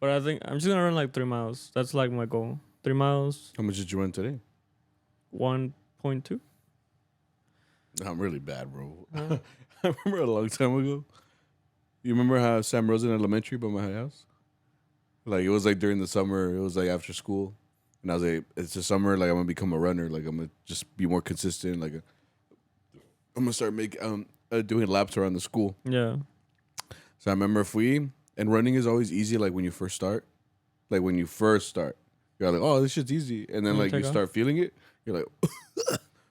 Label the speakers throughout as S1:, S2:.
S1: But I think I'm just gonna run like 3 miles. That's like my goal. 3 miles.
S2: How much did you run today?
S1: 1.2.
S2: I'm really bad, bro. I remember a long time ago. You remember how Sam Rose in elementary by my house? Like, it was like during the summer. It was like after school. And I was like, it's the summer. Like, I'm going to become a runner. Like, I'm going to just be more consistent. Like, I'm going to start doing laps around the school.
S1: Yeah.
S2: So I remember and running is always easy, like, when you first start. Like, when you first start. You're like, oh, this shit's easy. And then, like, you start feeling it. You're like,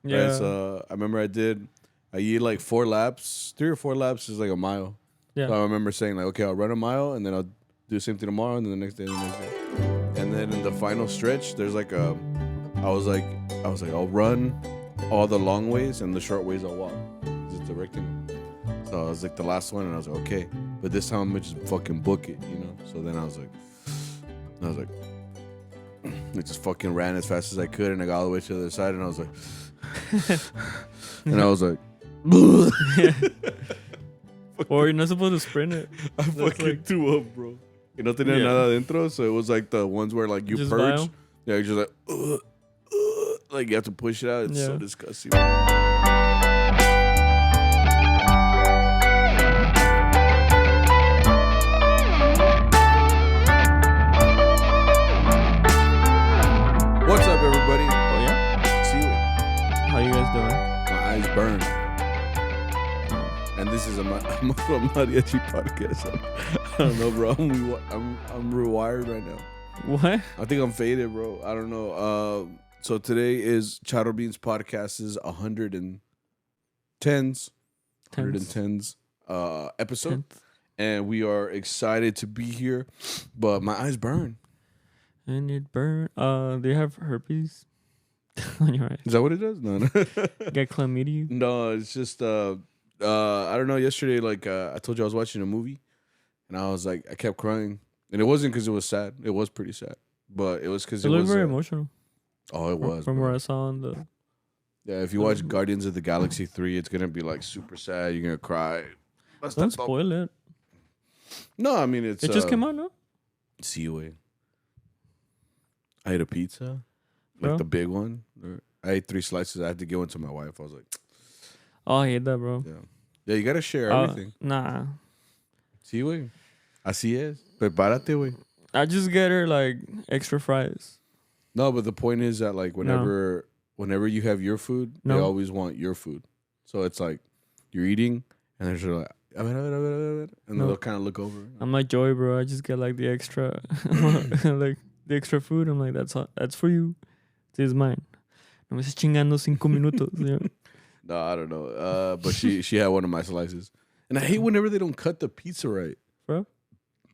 S1: yeah.
S2: Right? So I remember I did like 4 laps. 3 or 4 laps is like a mile.
S1: Yeah.
S2: So I remember saying, like, okay, I'll run a mile, and then I'll do the same thing tomorrow, and then the next day, And then in the final stretch, there's like I was like, I'll run all the long ways, and the short ways I'll walk. It's a rectangle. So I was like the last one, and I was like, okay. But this time I'm going to just fucking book it, you know? So then I was like, I just fucking ran as fast as I could, and I got all the way to the other side, and I was like, and I was like,
S1: or you're not supposed to sprint it.
S2: I fucking threw up, bro. You no tenía nada adentro, so it was like the ones where like you
S1: just
S2: purge.
S1: Vile?
S2: Yeah, you're just like you have to push it out. It's so disgusting. What's up, everybody?
S1: Oh yeah.
S2: See you.
S1: How you guys doing?
S2: My eyes burn. And this is a Mariachi podcast. I don't know, bro. I'm rewired right now.
S1: What?
S2: I think I'm faded, bro. I don't know. So today is CharroBeans podcast's 110s episode. And we are excited to be here. But my eyes burn.
S1: And it burn. Do you have herpes on your eyes?
S2: Is that what it does? No.
S1: Get chlamydia?
S2: No, it's just I don't know. Yesterday, like I told you, I was watching a movie, and I was like, I kept crying, and it wasn't because it was sad. It was pretty sad, but it was because it was
S1: very emotional.
S2: Oh, it was
S1: from
S2: bro.
S1: where I saw on the.
S2: Yeah, if you watch Guardians of the Galaxy 3, it's gonna be like super sad. You're gonna cry.
S1: Don't spoil it.
S2: No, I mean it
S1: just came out, no?
S2: See you. I ate a pizza, like the big one. I ate 3 slices. I had to give one to my wife. I was like,
S1: oh, I hate that, bro.
S2: Yeah, you gotta share everything.
S1: Nah.
S2: Sí, güey. Así es. Prepárate, güey.
S1: I just get her like extra fries.
S2: No, but the point is that like whenever you have your food, they always want your food. So it's like you're eating, and they're just like, and they'll kind of look over.
S1: I'm like Joey, bro. I just get like the extra, like the extra food. I'm like, that's for you. This is mine. No me estés chingando 5 minutos. Yeah.
S2: No, I don't know. But she had one of my slices, and I hate whenever they don't cut the pizza right,
S1: bro.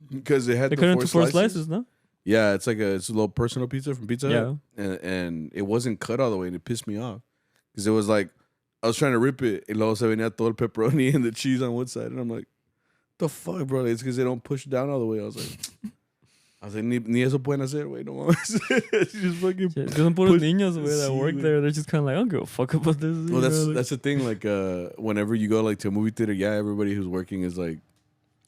S2: Because they had
S1: cut into 4 slices, no?
S2: Yeah, it's a little personal pizza from Pizza Hut.
S1: Yeah,
S2: and it wasn't cut all the way, and it pissed me off because it was like I was trying to rip it, and luego se venía todo el pepperoni and the cheese on one side, and I'm like, the fuck, bro? It's because they don't push down all the way. I was like, ni eso pueden hacer, güey, no mames. Just fucking.
S1: Because some puros niños, güey, that work there, they're just kind of like, I don't give a fuck about this.
S2: Well, that's the thing. Like, whenever you go like to a movie theater, everybody who's working is like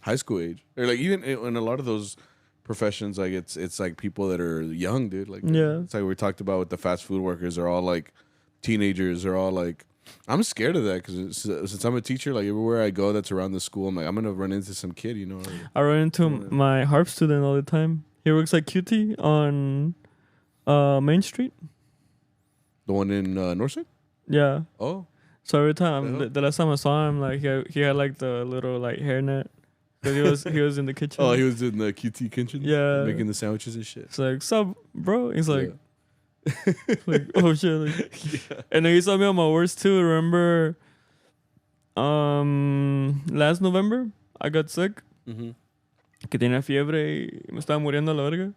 S2: high school age, or like even in a lot of those professions, like it's like people that are young, dude. Like, it's like we talked about with the fast food workers. They're all like teenagers. They're all like. I'm scared of that because since I'm a teacher, like everywhere I go that's around the school, I'm like, I'm gonna run into some kid, you know. Like,
S1: I run into my harp student all the time. He works at QT on Main Street.
S2: The one in Northside?
S1: Yeah.
S2: Oh.
S1: So every time, the last time I saw him, like he had like the little like hairnet. Because he was in the kitchen.
S2: Oh, he was in the QT kitchen?
S1: Yeah.
S2: Making the sandwiches and shit.
S1: It's like, sup, bro? He's like, like, oh shit. Like. And then he saw me on my worst too. Remember last November, I got sick.
S2: Mm-hmm.
S1: Que tenía fiebre y me estaba muriendo a la verga.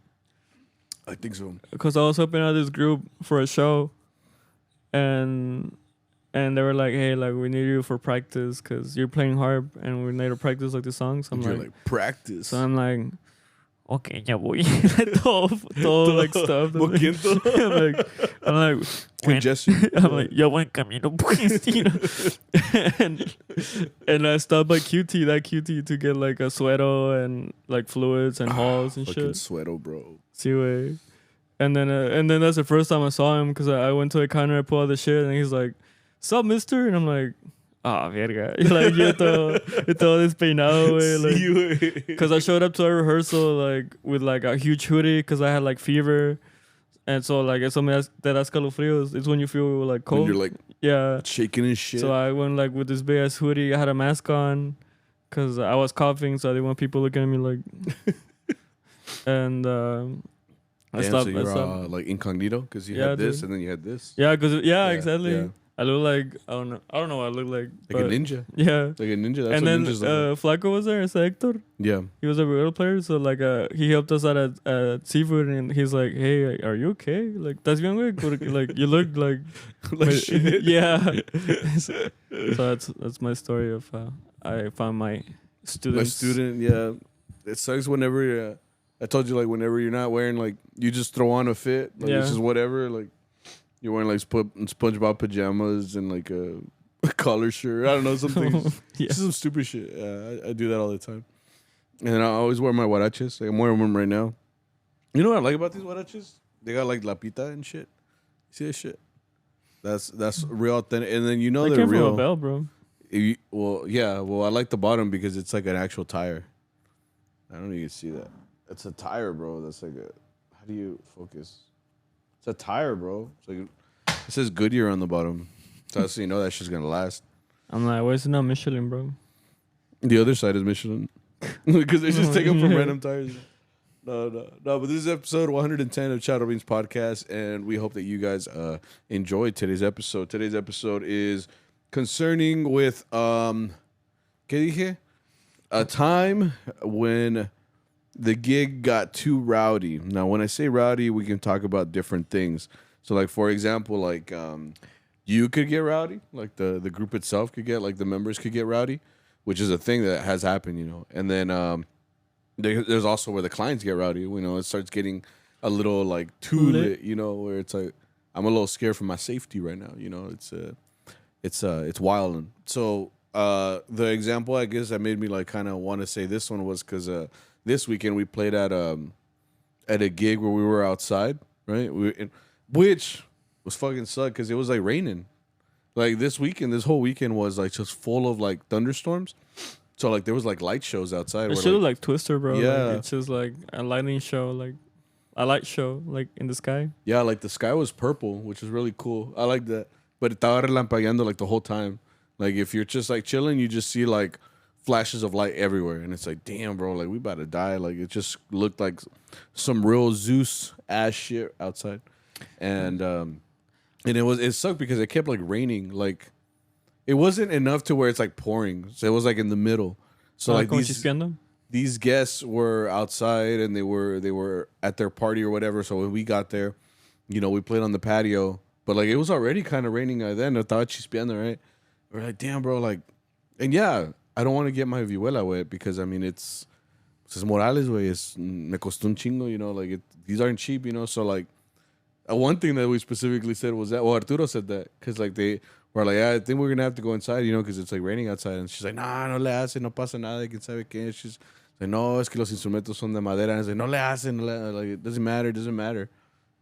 S2: I think so.
S1: Because I was helping out this group for a show. And they were like, hey, like, we need you for practice because you're playing harp and we need to practice like the songs. I'm like,
S2: practice.
S1: So I'm like, okay, ya voy. todo like stuff. I'm like, I'm like,
S2: Congestion.
S1: I'm like, yo, buen camino, pues, you know. and I stopped by QT to get like a suero and like fluids and halls and
S2: fucking
S1: shit.
S2: Suero, bro.
S1: See way. And then that's the first time I saw him because I went to a counter, I pulled all the shit, and he's like, "Sup, mister?" And I'm like, "Ah, verga." Like, yo todo despeinado, way. Like, because I showed up to a rehearsal like with like a huge hoodie because I had like fever. And so like eso me te das calofríos. It's when you feel like cold.
S2: When you're like shaking and shit.
S1: So I went like with this big ass hoodie. I had a mask on because I was coughing, so I didn't want people looking at me like. And I stopped.
S2: So you're like incognito because you had this, dude. And then you had this.
S1: Yeah, because exactly. Yeah. I look like I don't know what I look like.
S2: Like a ninja.
S1: Yeah.
S2: Like a ninja. That's
S1: and
S2: what
S1: then
S2: ninjas look like.
S1: Flaco was there. It's Hector.
S2: Yeah.
S1: He was a real player, so like he helped us out at seafood, and he's like, "Hey, are you okay? Like that's young like you look like
S2: like shit."
S1: Yeah. So that's my story of I found my students.
S2: My student, yeah. It sucks whenever I told you like whenever you're not wearing like you just throw on a fit, like it's just whatever, like you're wearing like SpongeBob pajamas and like a collar shirt. I don't know, something. Some stupid shit. I do that all the time. And I always wear my huaraches. Like I'm wearing them right now. You know what I like about these huaraches? They got like lapita and shit. You see this shit? That's real authentic. And then you know they're real.
S1: From a bell, bro.
S2: Well, I like the bottom because it's like an actual tire. I don't even see that. It's a tire, bro. That's like how do you focus? It's a tire, bro. It's like it says Goodyear on the bottom. So you know that shit's gonna last.
S1: I'm like, why is it not Michelin, bro?
S2: The other side is Michelin. Because they just take them from random tires. No. But this is episode 110 of CharroBeans podcast, and we hope that you guys enjoyed today's episode. Today's episode is concerning with ¿qué dije? A time when the gig got too rowdy. Now, when I say rowdy, we can talk about different things. So, like, for example, like you could get rowdy, like the group itself could get, like the members could get rowdy, which is a thing that has happened, you know. And then there's also where the clients get rowdy. You know, it starts getting a little like too lit, you know, where it's like I'm a little scared for my safety right now. You know, it's wild. So the example I guess that made me like kind of want to say this one was because this weekend we played at a gig where we were outside, right? Which was fucking suck because it was like raining. Like this whole weekend was like just full of like thunderstorms. So like there was like light shows outside.
S1: It should look like Twister, bro.
S2: Yeah,
S1: like, it's just like a lightning show, like a light show, like in the sky.
S2: Yeah, like the sky was purple, which is really cool. I like that. But estaba relampagueando like the whole time. Like if you're just like chilling, you just see like flashes of light everywhere, and it's like, damn, bro, like we about to die. Like it just looked like some real Zeus ass shit outside, and it sucked because it kept like raining. Like it wasn't enough to where it's like pouring, so it was like in the middle. So like these guests were outside and they were at their party or whatever. So when we got there, you know, we played on the patio, but like it was already kind of raining then. Estaba chispeando, right? We're like, damn, bro, like, and yeah, I don't want to get my vihuela wet because I mean it's Morales, way. It's me costó un chingo, you know, like these aren't cheap, you know. So like, one thing that we specifically said was that, well, Arturo said that because like they were like, I think we're gonna have to go inside, you know, because it's like raining outside, and she's like, nah, no le hace, no pasa nada, quién sabe qué. She's like, no, es que los instrumentos son de madera, and I was like, no le hace, like it doesn't matter.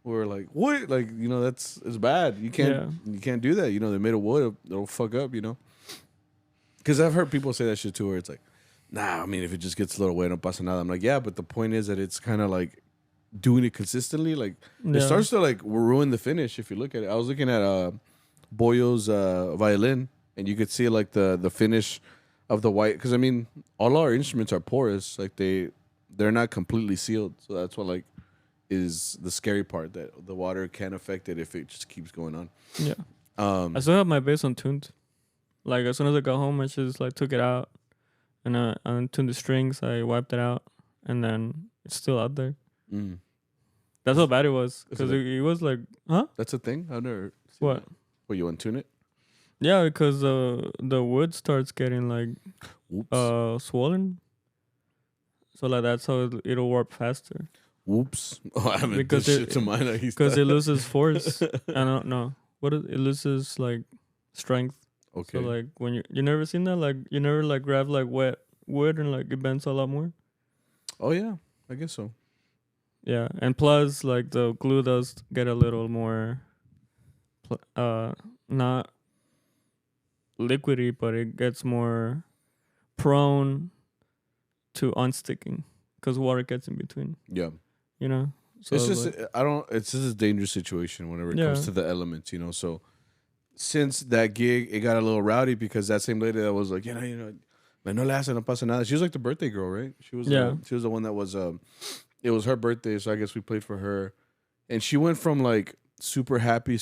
S2: We're like, what? Like, you know, it's bad. You can't do that. You know, they made of wood, it'll fuck up, you know. Because I've heard people say that shit too, where it's like, nah, I mean, if it just gets a little wet, no pasa nada. I'm like, yeah, but the point is that it's kind of like doing it consistently, like it starts to like ruin the finish if you look at it. I was looking at Boyo's violin, and you could see like the finish of the white, because I mean, all our instruments are porous, like they're not completely sealed, so that's what like is the scary part, that the water can affect it if it just keeps going on. Yeah.
S1: I still have my bass untuned. Like as soon as I got home, I just like took it out and I untuned the strings. I wiped it out, and then it's still out there. Mm. That's how bad it was, because it was like, huh?
S2: That's a thing. I've never seen
S1: what?
S2: That. Well, you untune it?
S1: Yeah, because the wood starts getting like swollen. So like that's how it'll warp faster.
S2: Whoops. Oh, I haven't
S1: Because
S2: done shit to mine.
S1: Because it loses force. I don't know. It loses like strength.
S2: Okay.
S1: So like when you never seen that? Like you never like grab like wet wood and like it bends a lot more?
S2: Oh yeah, I guess so.
S1: Yeah. And plus like the glue does get a little more not liquidy, but it gets more prone to unsticking because water gets in between.
S2: Yeah.
S1: You know? So
S2: It's just
S1: like,
S2: it's just a dangerous situation whenever it
S1: Yeah.
S2: comes to the elements, So since that gig, it got a little rowdy because that same lady that was like, like no le hace, no pasa nada. She was like the birthday girl, right? She was she was the one that was it was her birthday, so I guess we played for her. And she went from like super happy,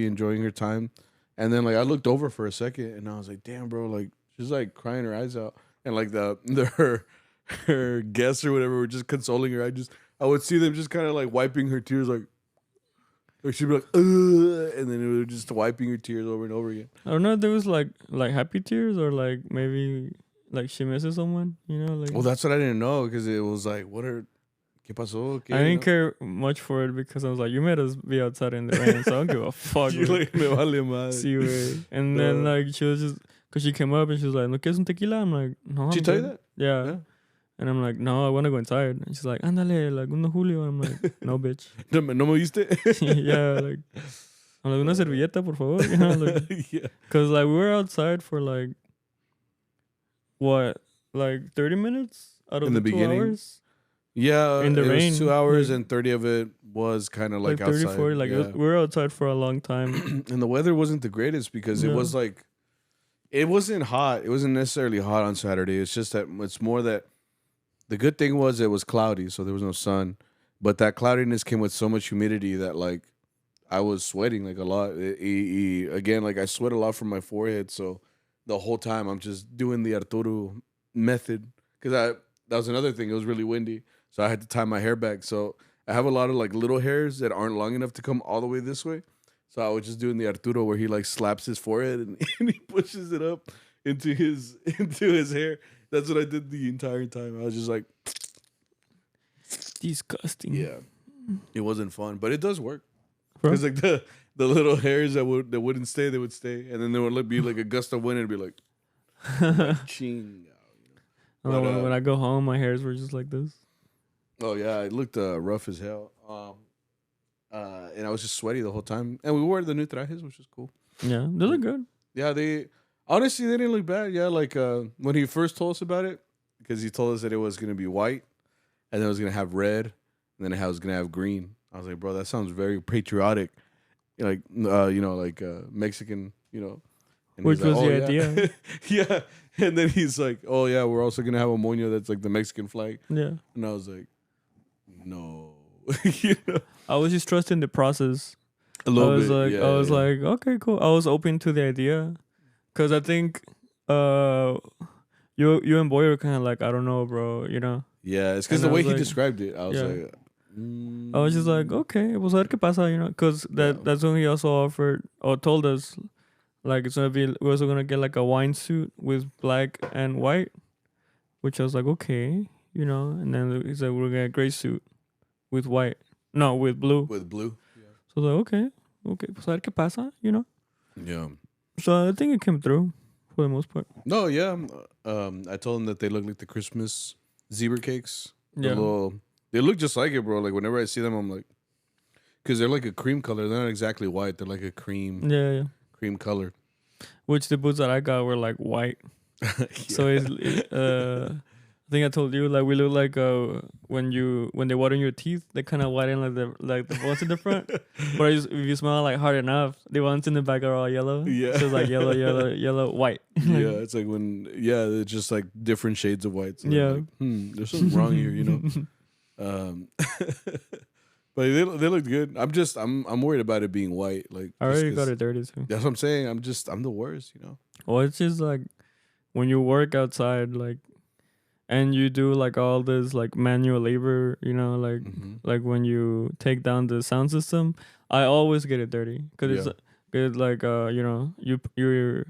S2: enjoying her time. And then like I looked over for a second and I was like, damn, bro, like she's like crying her eyes out. And like her guests or whatever were just consoling her. I would see them just kind of like wiping her tears, like, or she'd be like, ugh, and then it was just wiping her tears over and over again.
S1: I don't know if there was like happy tears or like maybe like she misses someone, Like,
S2: Well, that's what I didn't know because it was like, ¿Qué pasó?
S1: I didn't care much for it because I was like, you made us be outside in the rain, so I don't give a fuck.
S2: You're like, me vale madre.
S1: Sí, güey. And then like she was just, because she came up and she was like, ¿no quieres un tequila? I'm like, no.
S2: She tell you that?
S1: Yeah. And I'm like, no, I want to go inside. And she's like, ándale, like, uno Julio. I'm like, no, bitch.
S2: No me viste?
S1: Yeah, like, I'm like, una servilleta, por favor. Like,
S2: yeah.
S1: Because, like, we were outside for, like, what, like 30 minutes out of
S2: In the
S1: 2
S2: beginning?
S1: hours?
S2: Yeah,
S1: In the
S2: it
S1: rain.
S2: was 2 hours
S1: Like,
S2: and 30 of it was kind of like
S1: 30,
S2: outside.
S1: 40. Like,
S2: yeah.
S1: we were outside for a long time.
S2: And the weather wasn't the greatest because it was like, it wasn't hot. It wasn't necessarily hot on Saturday. It's just that it's more that the good thing was it was cloudy, so there was no sun. But that cloudiness came with so much humidity that like I was sweating like a lot. Again, like I sweat a lot from my forehead, so the whole time I'm just doing the Arturo method because that was another thing. It was really windy, so I had to tie my hair back. So I have a lot of like little hairs that aren't long enough to come all the way this way. So I was just doing the Arturo where he like slaps his forehead and he pushes it up into his hair. That's what I did the entire time. I was just like,
S1: Disgusting.
S2: yeah, it wasn't fun, but it does work. Because like the little hairs that wouldn't stay, they would stay, and then there would be like a gust of wind and it'd be like, ching.
S1: When I go home, my hairs were just like this.
S2: Oh yeah, it looked rough as hell. And I was just sweaty the whole time. And we wore the new trajes, which is cool.
S1: Yeah, they look good.
S2: Yeah, honestly they didn't look bad. Yeah, like when he first told us about it, because he told us that it was gonna be white, and then it was gonna have red, and then it was gonna have green. I was like, bro, that sounds very patriotic, like Mexican, And
S1: which was
S2: like,
S1: the idea.
S2: Yeah, and then he's like, oh yeah, we're also gonna have a moño that's like the Mexican flag.
S1: Yeah,
S2: and I was like, no,
S1: I was just trusting the process.
S2: A little bit.
S1: I was like, okay, cool. I was open to the idea, because I think you and Boy were kind of like, I don't know, bro.
S2: Yeah, it's because the way he described it, I was like,
S1: I was just like, okay, pues a ver qué pasa, because that's when he also offered or told us, like, it's gonna be, we're also gonna get like a wine suit with black and white, which I was like, okay, and then he said we're gonna get a gray suit with white, no, with blue.
S2: With blue.
S1: So I was like, okay, pues a ver qué pasa,
S2: Yeah.
S1: So I think it came through for the most part.
S2: No, yeah. I told him that they look like the Christmas zebra cakes.
S1: Yeah.
S2: They look just like it, bro. Like whenever I see them, I'm like, because they're like a cream color. They're not exactly white. They're like a cream.
S1: Yeah.
S2: Cream color.
S1: Which the boots that I got were like white.
S2: Yeah.
S1: So I think I told you, like, we look like when they water your teeth, they kind of whiten like the ones in the front. But if you smell like hard enough, the ones in the back are all yellow.
S2: Yeah.
S1: So it's like yellow, white.
S2: Yeah, it's like it's just like different shades of white. So
S1: yeah.
S2: like, there's something wrong here, But they look good. I'm worried about it being white. Like
S1: I already got it dirty too.
S2: That's what I'm saying. I'm the worst,
S1: Well, it's just like when you work outside, like, and you do like all this like manual labor, like like when you take down the sound system, I always get it dirty because it's like you're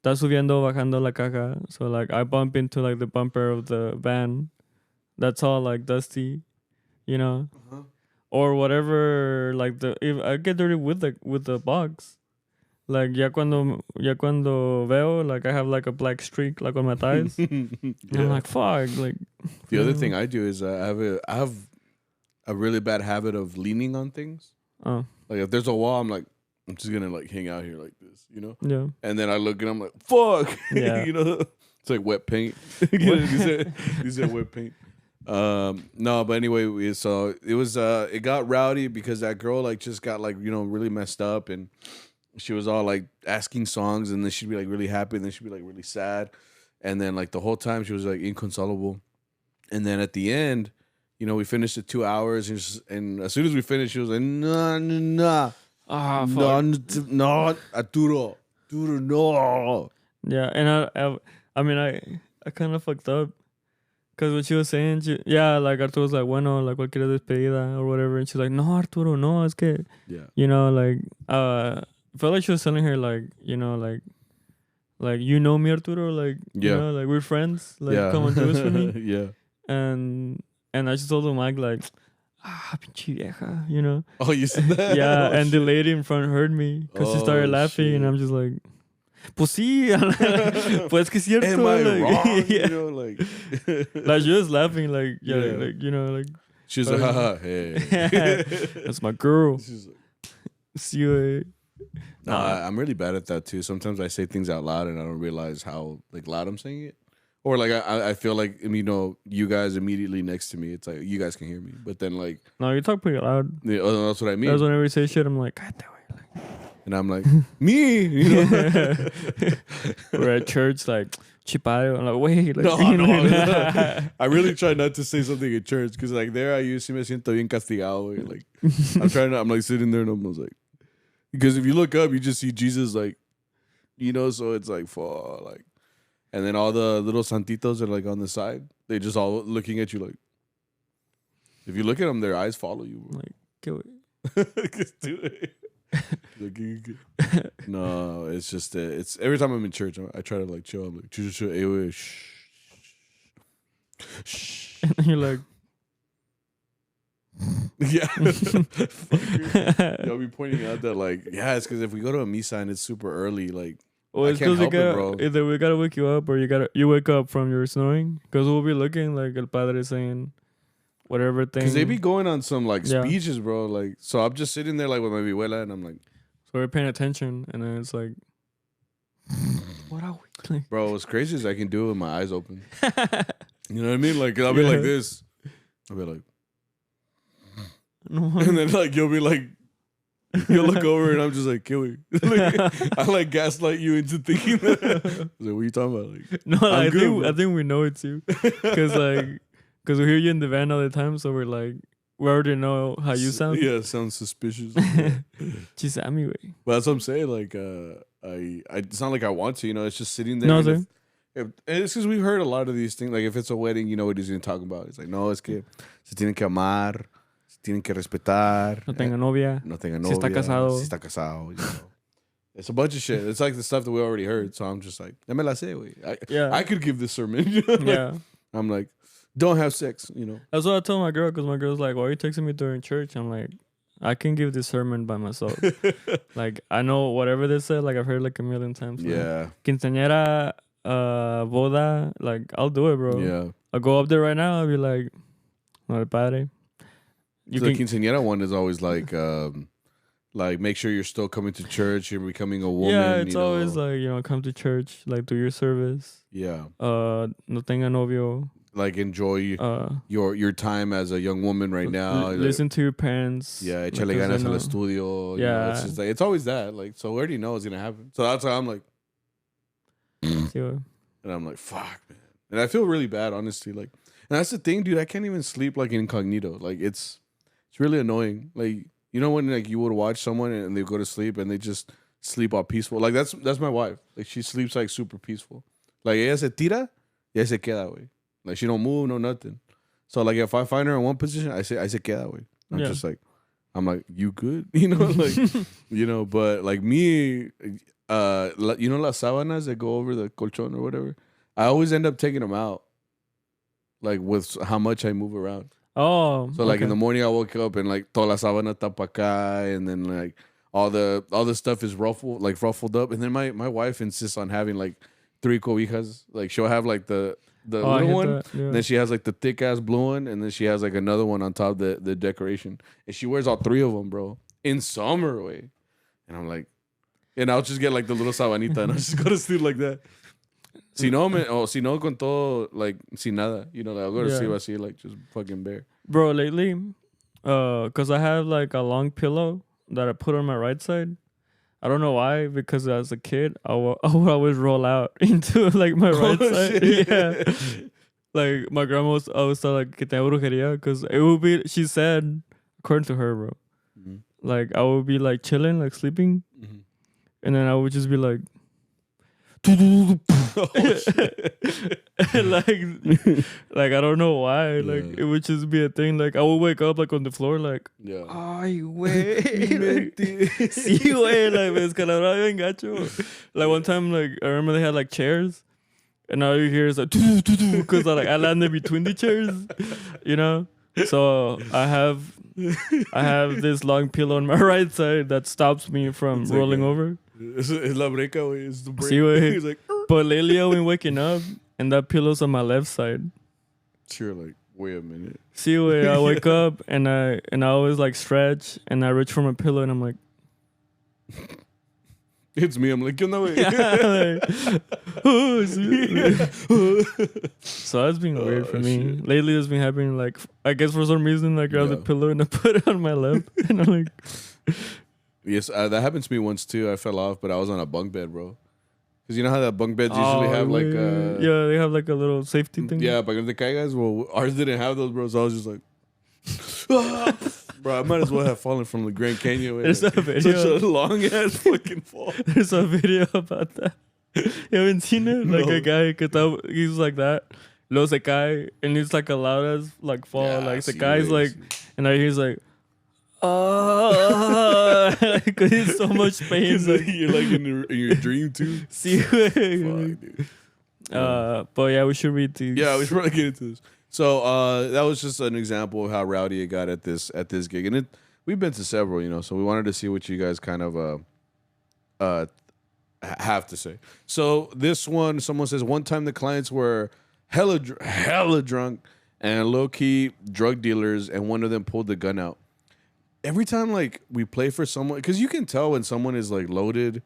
S1: estás subiendo bajando la caja, so like I bump into like the bumper of the van, that's all like dusty, you know,
S2: Uh-huh.
S1: or whatever. Like if I get dirty with the box. Like ya cuando veo, like I have like a black streak like on my thighs. And I'm like, fuck. Like
S2: the other thing I do is I have a really bad habit of leaning on things.
S1: Oh.
S2: Like if there's a wall, I'm like, I'm just gonna like hang out here like this, you know?
S1: Yeah.
S2: And then I look and I'm like, fuck.
S1: Yeah.
S2: You know? It's like wet paint. You said wet paint. No, but anyway, so it was it got rowdy because that girl like just got like, you know, really messed up, and she was all like asking songs, and then she'd be like really happy, and then she'd be like really sad. And then like the whole time she was like inconsolable. And then at the end, you know, we finished the 2 hours, and as soon as we finished, she was like, nah.
S1: Ah,
S2: No, Arturo, no.
S1: Yeah, and I mean, I kind of fucked up. Because what she was saying, like Arturo was like, bueno, like cualquier despedida or whatever. And she's like, no, Arturo, no, es que, you know, like, I felt like she was telling her, like, you know, like you know me, Arturo, like, you know, like we're friends, like, come and do this for me.
S2: Yeah.
S1: And I just told the mic, like, pinche vieja, you know.
S2: Oh, you said that?
S1: Yeah,
S2: Oh,
S1: and the lady in front heard me because she started laughing, and I'm just like, pues sí, pues que cierto.
S2: Am I
S1: like,
S2: wrong?
S1: Yeah.
S2: You know, like,
S1: like she was laughing, like, like, you know, like.
S2: She's like, haha, hey.
S1: That's my girl.
S2: She's like,
S1: See you.
S2: no, I'm really bad at that too. Sometimes I say things out loud and I don't realize how like loud I'm saying it. Or like I feel like, you know, you guys immediately next to me. It's like you guys can hear me, but then like
S1: No, you talk pretty loud.
S2: Yeah, that's what I mean.
S1: That's whenever we say shit, I'm like, God damn it. Like,
S2: and I'm like, me, you know.
S1: We're at church, like, chipayo. I'm like, wait, like,
S2: no. I really try not to say something at church because like there I usually me siento bien castigado. Like I'm like sitting there and I'm like, because if you look up, you just see Jesus, like, you know, so it's like, for like. And then all the little santitos are like on the side. They just all looking at you like. If you look at them, their eyes follow you. Bro.
S1: Like, kill it.
S2: Just do it. No, it's just it's every time I'm in church, I try to like chill. I'm like, chill, shh.
S1: And you're like,
S2: yeah. Y'all be pointing out that like, yeah, it's because if we go to a misa and it's super early, like.
S1: well, it's because either we gotta wake you up or you wake up from your snoring. Because we'll be looking like El Padre saying whatever thing.
S2: Because they be going on some like speeches, bro. Like, so I'm just sitting there like with my bihuela and I'm like.
S1: So we're paying attention and then it's like. What are we?
S2: Bro, what's crazy is I can do it with my eyes open. You know what I mean? Like, I'll be like this. I'll be like.
S1: No.
S2: And then like you'll be like. You'll look over and I'm just like, Kiwi. Like, I like gaslight you into thinking that. I was like, what are you talking about? Like,
S1: no, I think we know it's you. Because we hear you in the van all the time, so we're like, we already know how you sound.
S2: Yeah, it sounds suspicious.
S1: She's Sammy way.
S2: But that's what I'm saying. Like, it's not like I want to, you know, it's just sitting there.
S1: No, sir.
S2: It's because we've heard a lot of these things. Like, if it's a wedding, you know what he's going to talk about. It's like, no, es que se tienen que amar. Tienen que respetar.
S1: No tenga novia.
S2: No tenga novia.
S1: Si está casado.
S2: Si está casado. You know. It's a bunch of shit. It's like the stuff that we already heard. So I'm just like, ya me la sé, güey. I could give this sermon. You know?
S1: Yeah.
S2: I'm like, don't have sex, you know.
S1: That's what I told my girl, because my girl's like, why are you texting me during church? I'm like, I can give this sermon by myself. Like, I know whatever they said, like, I've heard like a million times.
S2: Yeah.
S1: Quinceañera, boda, like, I'll do it, bro.
S2: Yeah.
S1: I'll go up there right now. I'll be like, no, padre.
S2: The quinceañera one is always like make sure you're still coming to church. You're becoming a woman.
S1: Yeah, it's always like, you know, come to church, like do your service.
S2: Yeah.
S1: No tenga novio.
S2: Like enjoy your time as a young woman right now.
S1: Listen to your parents.
S2: Yeah, échale ganas al estudio.
S1: Yeah.
S2: You know, it's just like, it's always that. Like, so we already know it's gonna happen. So that's why I'm like, and I'm like, fuck, man. And I feel really bad, honestly. Like, and that's the thing, dude. I can't even sleep like incognito. Like, it's really annoying. Like, you know when like you would watch someone and they go to sleep and they just sleep all peaceful. Like that's my wife. Like she sleeps like super peaceful. Like ella se tira, ella se queda, güey. Like she don't move, no nothing. So like if I find her in one position, I say queda, güey. I'm just like, I'm like, you good? You know, like, you know. But like me, you know, las sábanas that go over the colchón or whatever. I always end up taking them out. Like with how much I move around.
S1: Oh.
S2: So like in the morning I woke up and like toda la sábana está pa acá, and then like all the stuff is ruffled up, and then my wife insists on having like 3 cobijas. Like she'll have like the little one, then she has like the thick ass blue one, and then she has like another one on top of the decoration, and she wears all 3 of them, bro, in summer way. And I'm like, and I'll just get like the little sabanita and I'll just go to sleep like that. Si no con todo, like sin nada, you know, like I'll go to sleep así, like just fucking bare.
S1: Bro, lately, cause I have like a long pillow that I put on my right side. I don't know why, because as a kid, I would always roll out into like my right side. Shit. Yeah. Like my grandma was always thought like que tenía brujería, cause it would be, she said, according to her, bro, like I would be like chilling, like sleeping, and then I would just be like, like I don't know why, like it would just be a thing. Like I would wake up like on the floor, like, ay, güey, sí, güey, like me descalabraba bien gacho. Like one time, like I remember they had like chairs, and all you hear is like, because like I landed between the chairs, you know. So I have this long pillow on my right side that stops me from rolling over.
S2: Es la breca, güey. It's the break.
S1: Sí, güey.
S2: He's like,
S1: but lately I've been waking up and that pillow's on my left side.
S2: Sure, like, wait a minute.
S1: See, güey, I wake up and I always like stretch and I reach for my pillow and I'm like,
S2: it's me. I'm like, ¿qué onda, güey?
S1: So that's been weird for me. Shit. Lately it's been happening, like, I guess for some reason I grab the pillow and I put it on my lap and I'm like...
S2: Yes, that happened to me once too. I fell off, but I was on a bunk bed, bro. Because you know how that bunk beds usually have like
S1: yeah, they have like a little safety thing.
S2: Yeah, but if the caigas, well, ours didn't have those, bro. So I was just like, bro, I might as well have fallen from the Grand Canyon.
S1: There's a video.
S2: Such a long ass fucking fall.
S1: There's a video about that. You haven't seen it? No. Like a guy, he's like that. Luego se cae, and it's like a loud as like fall. Yeah, like the guy's like, and I he's like, oh, because he's so much pain.
S2: Like, you're like in your dream too.
S1: See, fuck, dude. But yeah, we should read these.
S2: Yeah, we should probably get into this. So that was just an example of how rowdy it got at this gig, and we've been to several, you know. So we wanted to see what you guys kind of have to say. So this one, someone says one time the clients were hella drunk and low key drug dealers, and one of them pulled the gun out. Every time, like, we play for someone, because you can tell when someone is, like, loaded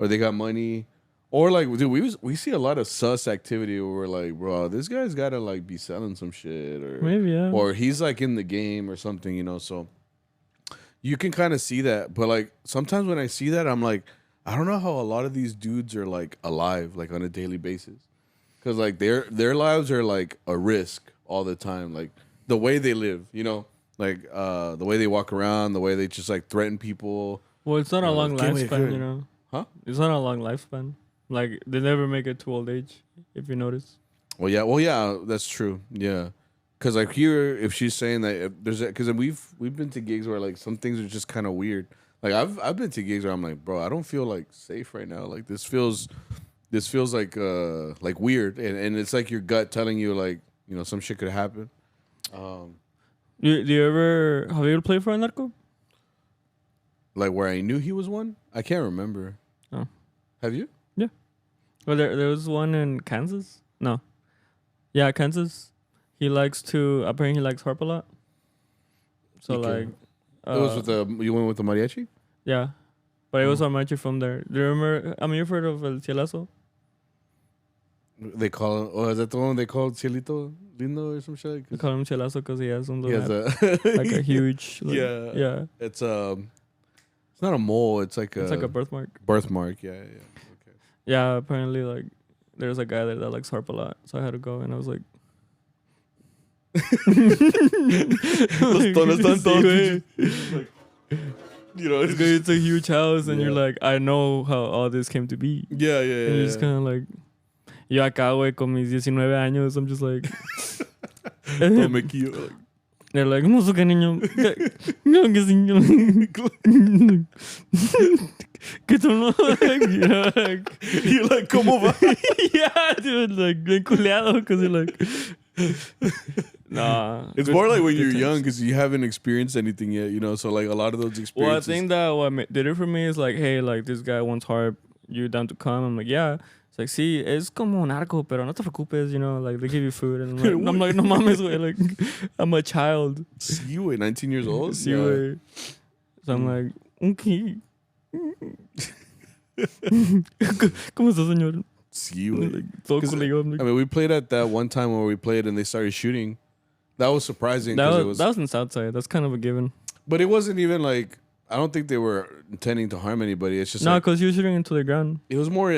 S2: or they got money. Or, like, dude, we see a lot of sus activity where we're like, bro, this guy's got to, like, be selling some shit. Or
S1: maybe, yeah.
S2: Or he's, like, in the game or something, you know. So you can kind of see that. But, like, sometimes when I see that, I'm like, I don't know how a lot of these dudes are, like, alive, like, on a daily basis. Because, like, their lives are, like, a risk all the time. Like, the way they live, you know. Like, the way they walk around, the way they just, like, threaten people.
S1: Well, it's not a long lifespan, you know?
S2: Huh?
S1: It's not a long lifespan. Like, they never make it to old age, if you notice.
S2: Well, yeah, that's true. Yeah. Because, like, here, if she's saying that, because we've been to gigs where, like, some things are just kind of weird. Like, I've been to gigs where I'm like, bro, I don't feel, like, safe right now. Like, this feels like weird. And it's like your gut telling you, like, you know, some shit could happen.
S1: Do you ever play for a narco?
S2: Like where I knew he was one? I can't remember.
S1: Oh.
S2: Have you?
S1: Yeah. Well, there was one in Kansas. No. Yeah, Kansas. Apparently he likes harp a lot. So like...
S2: it was you went with the mariachi?
S1: Yeah. But it was a mariachi from there. Do you remember, you've heard of El Cielazo?
S2: They call him, is that the one they call Cielito Lindo or some shit?
S1: They call him Cielazo because he has some
S2: like
S1: a huge... Like, yeah.
S2: It's not a mole. It's like
S1: a birthmark.
S2: Birthmark, yeah. Okay.
S1: Yeah, apparently, like, there's a guy there that likes harp a lot. So I had to go, and I was like...
S2: Los tonos están todos... You know,
S1: it's a huge house, and you're like, I know how all this came to be.
S2: Yeah.
S1: And you're just kind of like... Yo acá, güey, con mis 19 años, I'm just like... They're like, no sé qué niño. No, que señor. Que tú no. You know, like...
S2: You're like, ¿cómo va?
S1: Yeah, dude, like, bien culeado, because you're like... Nah.
S2: It's
S1: good-
S2: more like when
S1: good
S2: you're
S1: times.
S2: young because you haven't experienced anything yet, you know. So like a lot of those
S1: Well, I
S2: experiences.
S1: think that what did it for me is like, hey, like this guy wants hard. You down to come? I'm like, yeah. It's like, sí, es como narco, pero no te preocupes, you know, like they give you food. And I'm like, no mames, güey, like, I'm a child.
S2: See, wait, 19 years old.
S1: Sí, güey. So I'm like, okay. ¿Cómo está, señor?
S2: See, wait.
S1: Like, todo
S2: 'Cause,
S1: colegio. I'm like,
S2: I mean, we played at that one time where we played and they started shooting. That was surprising.
S1: that
S2: 'cause
S1: was in Southside. That's kind of a given.
S2: But it wasn't even like, I don't think they were intending to harm anybody. It's just
S1: No,
S2: like,
S1: because you're shooting into the ground.
S2: it was more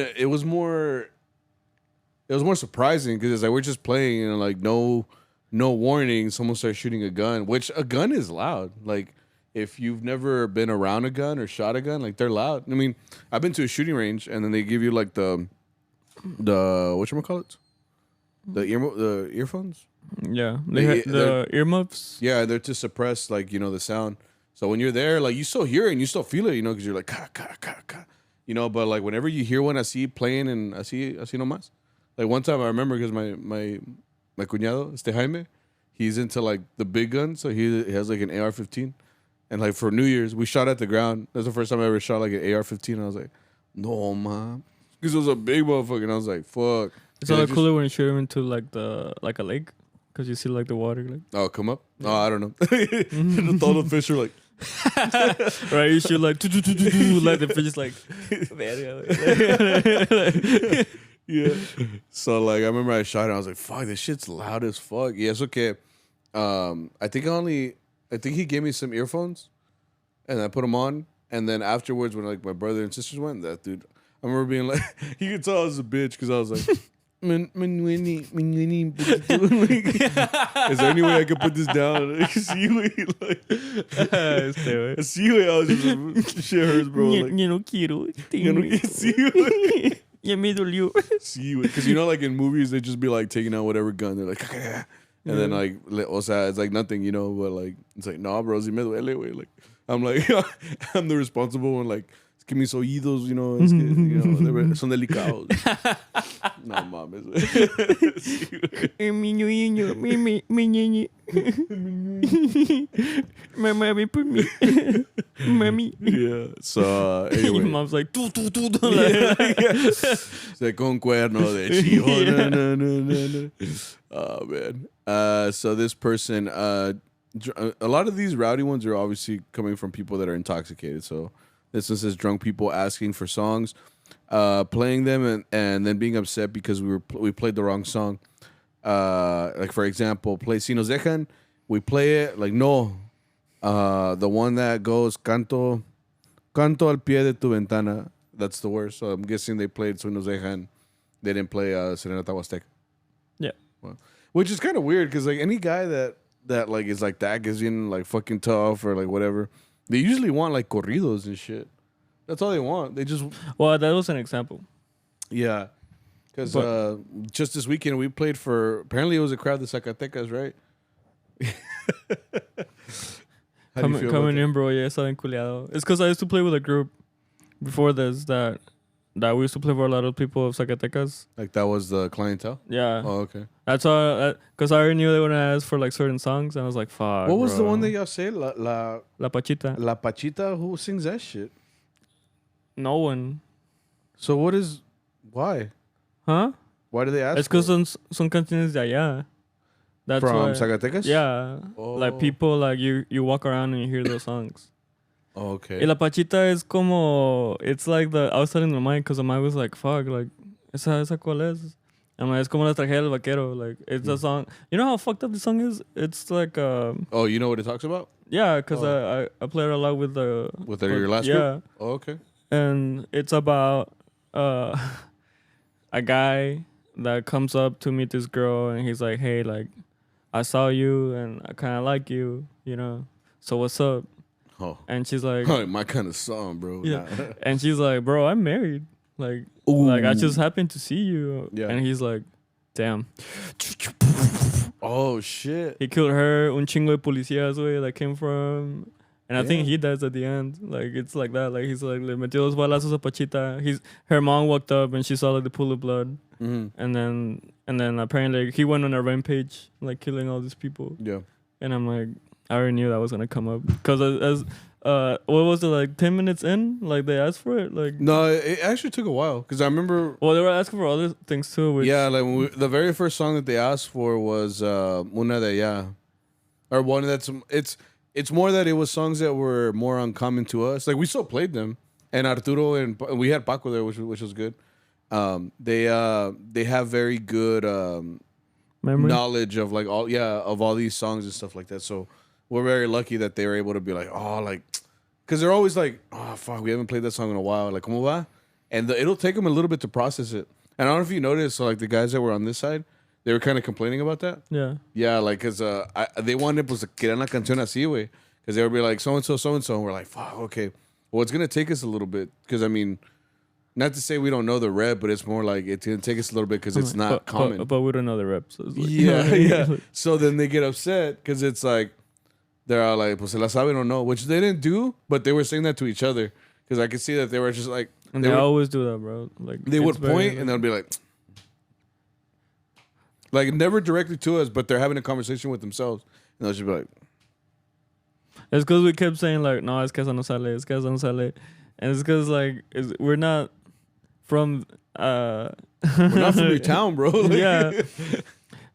S2: surprising because it's like we're just playing and like no warning, someone starts shooting a gun, which a gun is loud. Like if you've never been around a gun or shot a gun, like they're loud. I mean, I've been to a shooting range and then they give you like the whatchamacallit? The earphones?
S1: Yeah.
S2: They-
S1: The earmuffs.
S2: Yeah, they're to suppress like, you know, the sound. So when you're there, like you still hear it and you still feel it, you know, because you're like ka ka ka ka, you know. But like whenever you hear one, I see playing and I see no más. Like one time I remember because my cuñado Jaime, he's into like the big guns, so he has like an AR-15, and like for New Year's we shot at the ground. That's the first time I ever shot like an AR-15. And I was like, no man, because it was a big motherfucker, and I was like, fuck.
S1: It's
S2: And
S1: a
S2: it
S1: lot
S2: just-
S1: cooler when you shoot them into like a lake, because you see like the water, like
S2: Oh, come up? Oh, I don't know. All the fish are like.
S1: right. You shoot like like the fish is like,
S2: Yeah. So like I remember I shot it. I was like, "Fuck, this shit's loud as fuck." Yes, okay. I think he gave me some earphones, and I put them on. And then afterwards, when like my brother and sisters went, that dude, I remember being like, you could tell I was a bitch because I was like, is there any way I could put this down? Like, see, like, see, I was just shit hurts, bro. Like,
S1: no quiero.
S2: see,
S1: Ya me dolió.
S2: see, because you know, like in movies, they just be like taking out whatever gun. They're like, and then like, o sea, it's like nothing, you know. But like, it's like, nah, bro, si me duele, güey. Like, I'm like, I'm the responsible one. Like, es que mis oídos, you know, es que, you know, son delicados. No mames.
S1: Mi niño, mi niño. Mami, por mí. Mami.
S2: Yeah. So
S1: Your
S2: anyway,
S1: mom's like, tú.
S2: se con cuerno de chivo. No. Oh man. So this person, a lot of these rowdy ones are obviously coming from people that are intoxicated. So this one says drunk people asking for songs, playing them and then being upset because we played the wrong song. Like for example, play Si Nos Dejan. We play it like no. The one that goes canto al pie de tu ventana. That's the worst. So I'm guessing they played Si Nos Dejan. They didn't play Serenata Huasteca.
S1: Yeah.
S2: Well, which is kind of weird because like any guy that like is like that gets in like fucking tough or like whatever, they usually want like corridos and shit. That's all they want. They just
S1: Well, that was an example.
S2: yeah. Because
S1: But-
S2: just this weekend we played for apparently it was a crowd of Zacatecas, right? How do you feel about
S1: Coming
S2: that?
S1: in, bro. Yeah, estaba enculeado. It's because I used to play with a group before this that we used to play for a lot of people of Zacatecas.
S2: Like that was the clientele?
S1: Yeah.
S2: Oh, okay.
S1: That's all. Because I already knew they were gonna ask for like certain songs, and I was like, "Fuck."
S2: What was the
S1: bro.
S2: one that y'all say? La
S1: Pachita?
S2: Pachita? Who sings that shit?
S1: No one.
S2: So why?
S1: Huh?
S2: Why do they ask?
S1: It's because
S2: for it?
S1: son canciones de allá. That's
S2: From
S1: why.
S2: Zacatecas?
S1: Yeah.
S2: Oh.
S1: Like people like you walk around and you hear those songs.
S2: Oh, okay.
S1: Y la Pachita is como, it's like I was telling my mind because my mind was like, fuck, like, esa cuál es? I'm like, es como la tragedia del vaquero. Like, it's a song. You know how fucked up the song is? It's like,
S2: Oh, you know what it talks about?
S1: yeah, because
S2: Oh.
S1: I played it a lot with the.
S2: With your last
S1: yeah.
S2: group? Oh, okay.
S1: And it's about a guy that comes up to meet this girl and he's like, hey, like, I saw you and I kind of like you, you know? So what's up?
S2: Oh.
S1: And she's like,
S2: My kind of song, bro.
S1: Yeah.
S2: Nah.
S1: and she's like, bro, I'm married. Like,
S2: Ooh.
S1: like I just happened to see you.
S2: Yeah.
S1: And he's like, damn.
S2: Oh, shit.
S1: He killed her, un chingo de policías, güey, that came from. And I think
S2: Damn.
S1: he dies at the end. Like, it's like that. Like, he's like, le metió los balazos a Pachita. Her mom walked up and she saw like the pool of blood.
S2: Mm-hmm.
S1: And then And then apparently he went on a rampage, like killing all these people.
S2: Yeah.
S1: And I'm like, I already knew that was gonna come up because as what was it, like 10 minutes in, like they asked for it, like
S2: No, it actually took a while because I remember.
S1: Well, they were asking for other things too. Which,
S2: Yeah, like when the very first song that they asked for was Una de Ya, or one that's it's more that it was songs that were more uncommon to us. Like we still played them, and Arturo and we had Paco there, which was good. They have very good
S1: memory
S2: knowledge of like all these songs and stuff like that. So we're very lucky that they were able to be like, oh, like, because they're always like, oh fuck, we haven't played that song in a while. Like, ¿cómo va? And it'll take them a little bit to process it. And I don't know if you noticed, so like the guys that were on this side, they were kind of complaining about that.
S1: Yeah.
S2: Yeah, like, because they wanted, pues, querían la canción así, güey. Because they would be like, so-and-so, so-and-so. And we're like, fuck, okay. Well, it's going to take us a little bit. Because, I mean, not to say we don't know the rep, but it's more like it's going to take us a little bit because it's not common.
S1: But we don't know the reps. So like,
S2: yeah. So then they get upset because it's like, they're all like, pues se la saben or no, which they didn't do, but they were saying that to each other. Because I could see that they were just like...
S1: And they always do that, bro. Like
S2: they would point and they'll be like never directly to us, but they're having a conversation with themselves. And they'll just be like...
S1: It's because we kept saying like, no, es que eso no sale, es que eso no sale. And it's because like, we're not from...
S2: we're not from your town, bro. Like,
S1: yeah.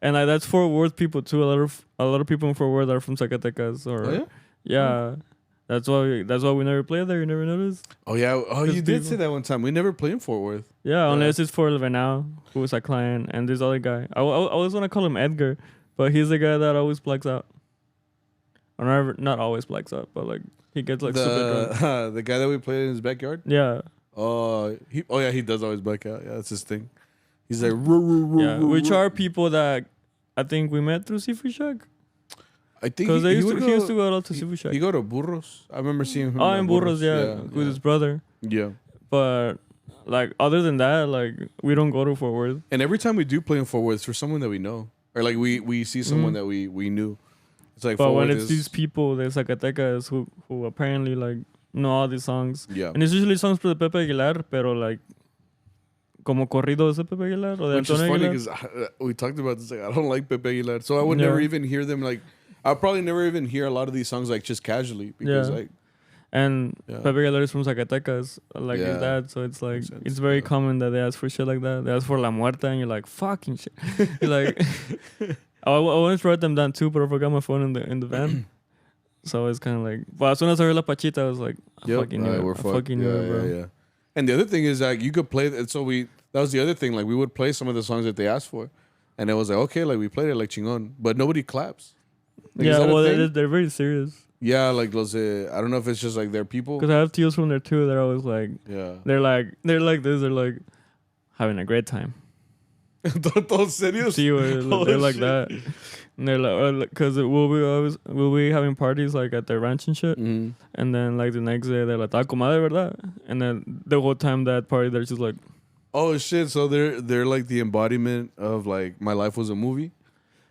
S1: And like that's Fort Worth people too. A lot of people in Fort Worth are from Zacatecas or...
S2: Oh, yeah?
S1: Yeah. That's why we never play there. You never noticed?
S2: Oh, yeah. Oh, you did say that one time. We never play in Fort Worth.
S1: Yeah, unless it's for Venal, who is a client, and this other guy. I always want to call him Edgar, but he's the guy that always blacks out. Or not always blacks out, but like he gets like super drunk.
S2: The guy that we played in his backyard?
S1: Yeah.
S2: He does always black out. Yeah, that's his thing. He's like...
S1: Yeah, which are people that I think we met through Seafood Shack.
S2: I think
S1: because he used to go out to Seafood Shack.
S2: He go to Burros. I remember seeing him.
S1: Oh, in Burros, with his brother.
S2: Yeah.
S1: But like other than that, like we don't go to Fort Worth.
S2: And every time we do play in Fort Worth, it's for someone that we know, or like we see someone that we knew. It's like.
S1: But when it's these people, the Zacatecas who apparently like know all these songs.
S2: Yeah.
S1: And it's usually songs for the Pepe Aguilar, pero like. Como corridos de Pepe Aguilar or de
S2: Which is
S1: Antonio
S2: funny
S1: Aguilar.
S2: because we talked about this. Like, I don't like Pepe Aguilar, so I would never even hear them. Like, I'll probably never even hear a lot of these songs like just casually because like.
S1: And Pepe Aguilar is from Zacatecas, like his dad, so it's like it's very common that they ask for shit like that. They ask for La Muerta, and you're like, fucking shit. You're like, I always wrote them down too, but I forgot my phone in the van. So it's kind of like, but as soon as I heard La Pachita, I was like, I fucking knew it. I fucking knew it, bro.
S2: Yeah. And the other thing is like you could play, and so that was the other thing. Like we would play some of the songs that they asked for, and it was like okay, like we played it like chingon, but nobody claps. Like,
S1: well, they're very serious.
S2: Yeah, like I don't know if it's just like their people.
S1: Because I have tios from there too. They're always like, they're like this. They're like having a great time.
S2: Todos serios.
S1: They're like that. And they're like, because we'll be having parties like at their ranch and shit.
S2: Mm-hmm.
S1: And then like the next day they're like, "Ta comadre, verdad?" And then the whole time that party they're just like,
S2: oh shit! So they're like the embodiment of like my life was a movie.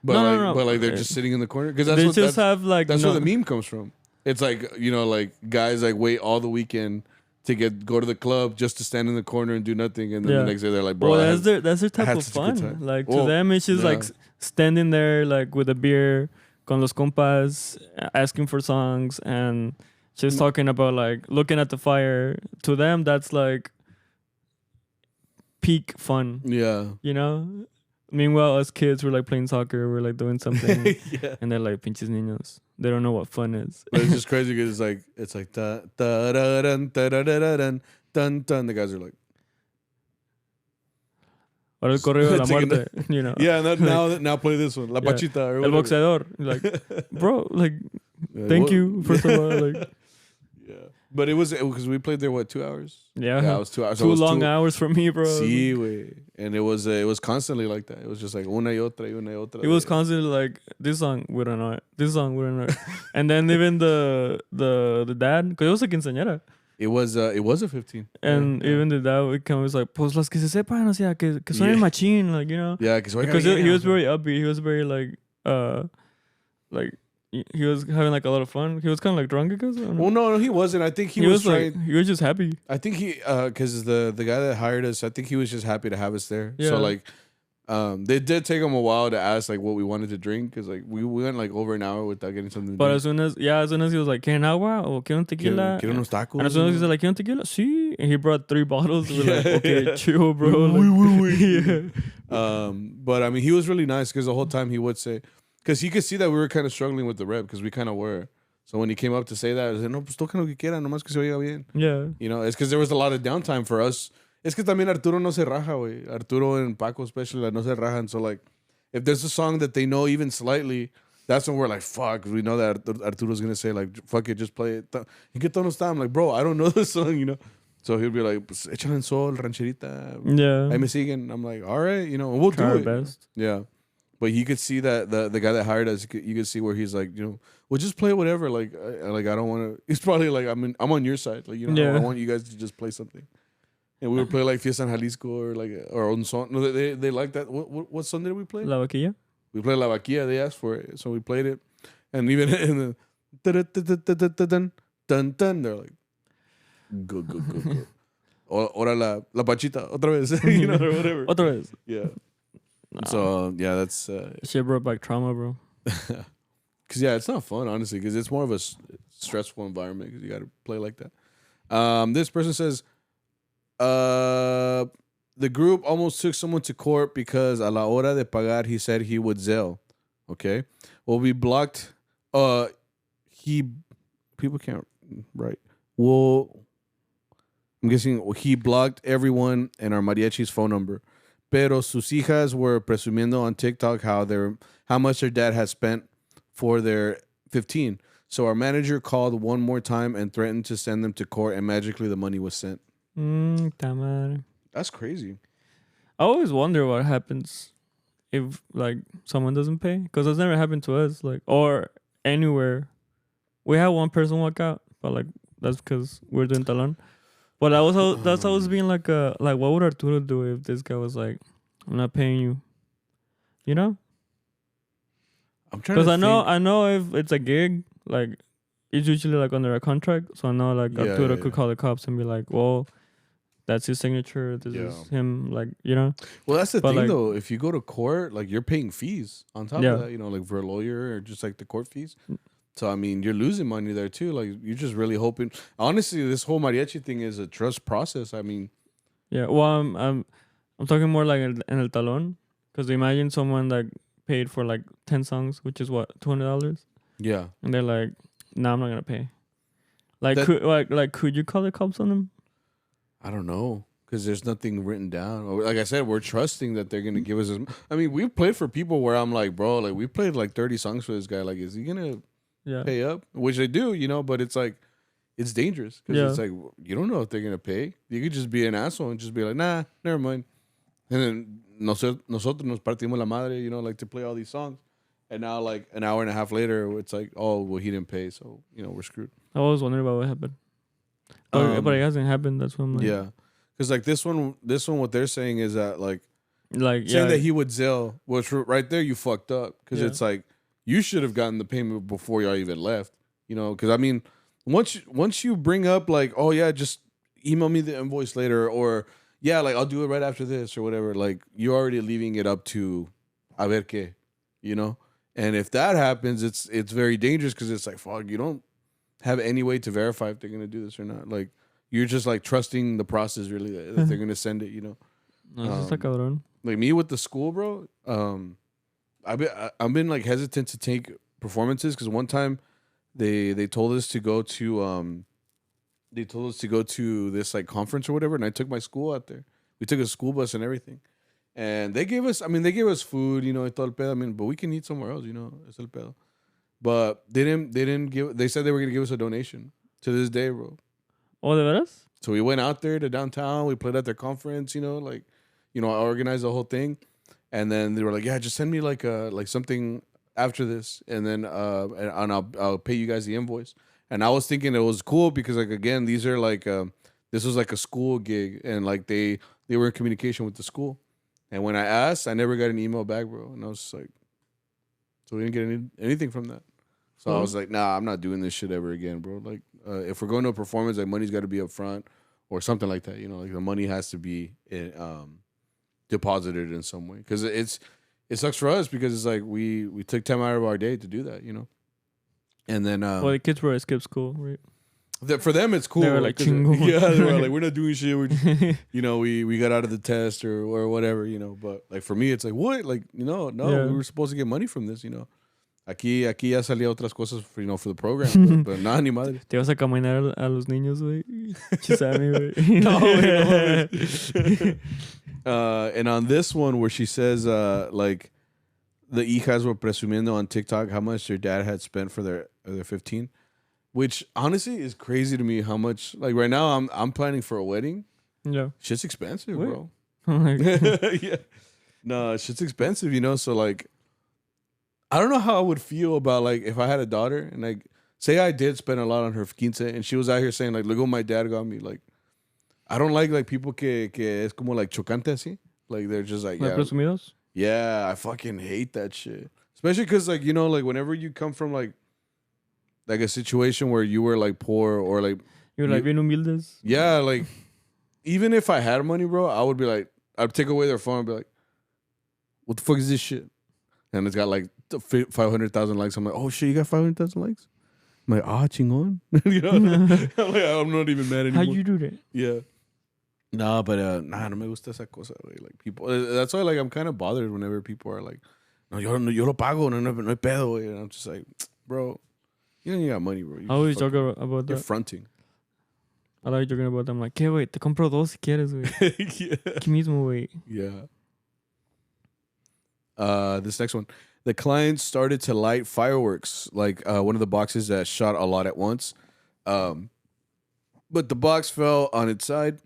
S2: But
S1: no.
S2: But like they're just sitting in the corner because
S1: that's
S2: where the meme comes from. It's like like guys like wait all the weekend to go to the club just to stand in the corner and do nothing, and then the next day they're like, bro.
S1: Well, that's their type of fun. Like to them, it's just like standing there like with a beer, con los compas, asking for songs and just talking about like looking at the fire. To them, that's like peak fun.
S2: Yeah,
S1: you know. Meanwhile, us kids, we're like playing soccer, we're like doing something, and they're like pinches niños. They don't know what fun is.
S2: But it's just crazy because it's like da da da dun da da da dun dun dun. The guys are like,
S1: ahora el correo de la muerte, you know.
S2: Yeah, now play this one, La Pachita or
S1: El boxeador, like, bro, like, thank you first of all, like.
S2: But it was because we played there 2 hours?
S1: Yeah,
S2: it was 2 hours.
S1: Two long hours for me, bro.
S2: Sí, güey. And it was constantly like that. It was just like una y otra.
S1: It was constantly like this song we don't know it. This song we don't know it. And then even the dad, because it was a quinceañera.
S2: It was a 15.
S1: And even the dad would come, was like, pues las que se sepan, o sea, que suenen machín, like, you know.
S2: Yeah,
S1: because he was very upbeat. He was very like. He was having like a lot of fun. He was kind of like drunk, I guess.
S2: Well, no, he wasn't. I think he was trying.
S1: Like, he was just happy.
S2: I think he, because the guy that hired us, I think he was just happy to have us there. Yeah. So like, They did take them a while to ask like what we wanted to drink because like we went like over an hour without getting something to
S1: But
S2: drink.
S1: as soon as he was like, "Can agua or can tequila?"
S2: Quiero unos tacos.
S1: And as soon as he said like, "Can tequila?" Sí, and he brought 3 bottles. We're like, "Okay, chill, bro."
S2: But I mean, he was really nice because the whole time he would say, because he could see that we were kind of struggling with the rep because we kind of were. So when he came up to say that, I said, "No, pues toca lo que quiera, nomás que se oiga bien."
S1: Yeah.
S2: You know, it's because there was a lot of downtime for us. Es que también Arturo no se raja, güey. Arturo and Paco especially no se rajan. So like, if there's a song that they know even slightly, that's when we're like, fuck. We know that Arturo's gonna say like, fuck it, just play it. ¿En qué tono está? I'm like, bro, I don't know this song, you know. So he'll be like, pues échale en sol, rancherita.
S1: Yeah.
S2: Ahí me siguen. I'm like, all right, you know, we'll
S1: Try
S2: do
S1: our
S2: it.
S1: best.
S2: Yeah. But you could see that the guy that hired us, you could see where he's like, you know, well, just play whatever. Like I don't want to. He's probably like, I'm on your side. Like, you know,
S1: Yeah.
S2: I want you guys to just play something. And we would play like Fiesta en Jalisco or like our own song. No, they like that. What song did we play?
S1: La vaquilla.
S2: We played La Vaquilla. They asked for it, so we played it. And even in the dun dun, they're like, good. Ora la pachita otra vez, you know, or whatever.
S1: Otra vez.
S2: Yeah.
S1: Nah.
S2: So yeah, that's
S1: Shit brought back trauma, bro.
S2: because yeah, it's not fun honestly because it's more of a stressful environment because you got to play like that. This person says, the group almost took someone to court because a la hora de pagar he said he would zelle. Okay, well we blocked. People can't write. Well, I'm guessing he blocked everyone and our mariachi's phone number. Pero sus hijas were presumiendo on TikTok how much their dad had spent for their 15. So our manager called one more time and threatened to send them to court, and magically the money was sent.
S1: Tomar.
S2: That's crazy.
S1: I always wonder what happens if like someone doesn't pay, because that's never happened to us, like, or anywhere. We had one person walk out, but like that's because we're doing talon. But that's always being like what would Arturo do if this guy was like, I'm not paying you, you know?
S2: I'm trying
S1: Because
S2: to
S1: I know if it's a gig, like it's usually like under a contract, so I know like Arturo could call the cops and be like, well, that's his signature. This is him, like, you know.
S2: Well, that's the thing
S1: like,
S2: though. If you go to court, like you're paying fees on top of that, you know, like for a lawyer or just like the court fees. So I mean, you're losing money there too. Like you're just really hoping. Honestly, this whole mariachi thing is a trust process. I mean,
S1: yeah. Well, I'm talking more like in el talon, because imagine someone like paid for like 10 songs, which is what, $200.
S2: yeah.
S1: And they're like, nah, I'm not gonna pay. Like, could you call the cops on them?
S2: I don't know, because there's nothing written down. Like I said, we're trusting that they're gonna give us. I mean, we've played for people where I'm like, bro, like we played like 30 songs for this guy. Like, is he gonna pay up? Which they do, you know. But it's like, it's dangerous because it's like you don't know if they're gonna pay. You could just be an asshole and just be like, nah, never mind. And then nosotros nos partimos la madre, you know, like to play all these songs. And now, like an hour and a half later, it's like, oh, well, he didn't pay, so you know we're screwed.
S1: I always wondered about what happened. But it hasn't happened. That's what I'm like.
S2: Yeah, because like this one, what they're saying is that like saying that he would zelle, which right there you fucked up because it's like you should have gotten the payment before y'all even left. You know, because I mean, once you bring up like, oh yeah, just email me the invoice later, or yeah, like I'll do it right after this or whatever. Like you're already leaving it up to a ver qué, you know. And if that happens, it's very dangerous because it's like, fuck, you don't have any way to verify if they're gonna do this or not. Like you're just like trusting the process really that they're gonna send it, you know.
S1: No, cabrón.
S2: Like me with the school, bro. I've been like hesitant to take performances because one time they told us to go to this like conference or whatever, and I took my school out there. We took a school bus and everything. And they gave us food, you know, y todo el pedo. I mean, but we can eat somewhere else, you know, es el pedo. But they said they were going to give us a donation to this day, bro.
S1: Oh, de veras?
S2: So we went out there to downtown. We played at their conference, you know, like, you know, I organized the whole thing. And then they were like, yeah, just send me like something after this. And then, and I'll pay you guys the invoice. And I was thinking it was cool because like, again, these are like, this was like a school gig and like they were in communication with the school. And when I asked, I never got an email back, bro. And I was like, so we didn't get anything from that. So I was like, nah, I'm not doing this shit ever again, bro. Like, if we're going to a performance, like money's got to be up front or something like that. You know, like the money has to be deposited in some way. Because it sucks for us because it's like we took time out of our day to do that, you know. And then
S1: well, the kids were at skip school, right?
S2: For them, it's cool.
S1: They were like, chingo.
S2: Yeah, they were like, we're not doing shit. We're just, you know, we got out of the test or whatever, you know. But like for me, it's like, what? Like, you know, no,
S1: Yeah.
S2: we were supposed to get money from this, you know. Aquí ya salía otras cosas, for, you know, for the program. But nada, ni madre.
S1: Te vas a caminar a los niños, güey. Chisame, güey.
S2: No, güey, no. And on this one where she says, like, the hijas were presumiendo on TikTok how much their dad had spent for their 15, which honestly is crazy to me. How much, like right now, I'm planning for a wedding.
S1: Yeah.
S2: Shit's expensive,
S1: Wait.
S2: bro.
S1: Like,
S2: Yeah. No, shit's expensive, you know. So like, I don't know how I would feel about like if I had a daughter and like say I did spend a lot on her quince and she was out here saying like, look what my dad got me. Like, I don't like people que es como like chocante así. Like they're just like,
S1: ¿me
S2: yeah,
S1: presumidos?
S2: yeah, I fucking hate that shit. Especially because like, you know, like whenever you come from like a situation where you were like poor or like
S1: You're like bien humildes.
S2: yeah, like even if I had money, bro, I would be like, I'd take away their phone and be like, what the fuck is this shit? And it's got like 500,000 likes. I'm like, oh shit, you got 500,000 likes? I'm like, chingón. You know? I'm like, I'm not even mad anymore.
S1: How you do that?
S2: Yeah. No, but no me gusta esa cosa, güey. Like people, that's why like I'm kind of bothered whenever people are like, no, yo lo pago, no hay pedo, güey. And I'm just like, bro, you don't even got money, bro.
S1: I always joke about
S2: You're
S1: that.
S2: fronting.
S1: I like joking about them. Like, ¿qué, güey? Te compro dos si quieres, güey.
S2: Yeah.
S1: Aquí mismo, güey.
S2: Yeah. This next one. The client started to light fireworks, like one of the boxes that shot a lot at once. But the box fell on its side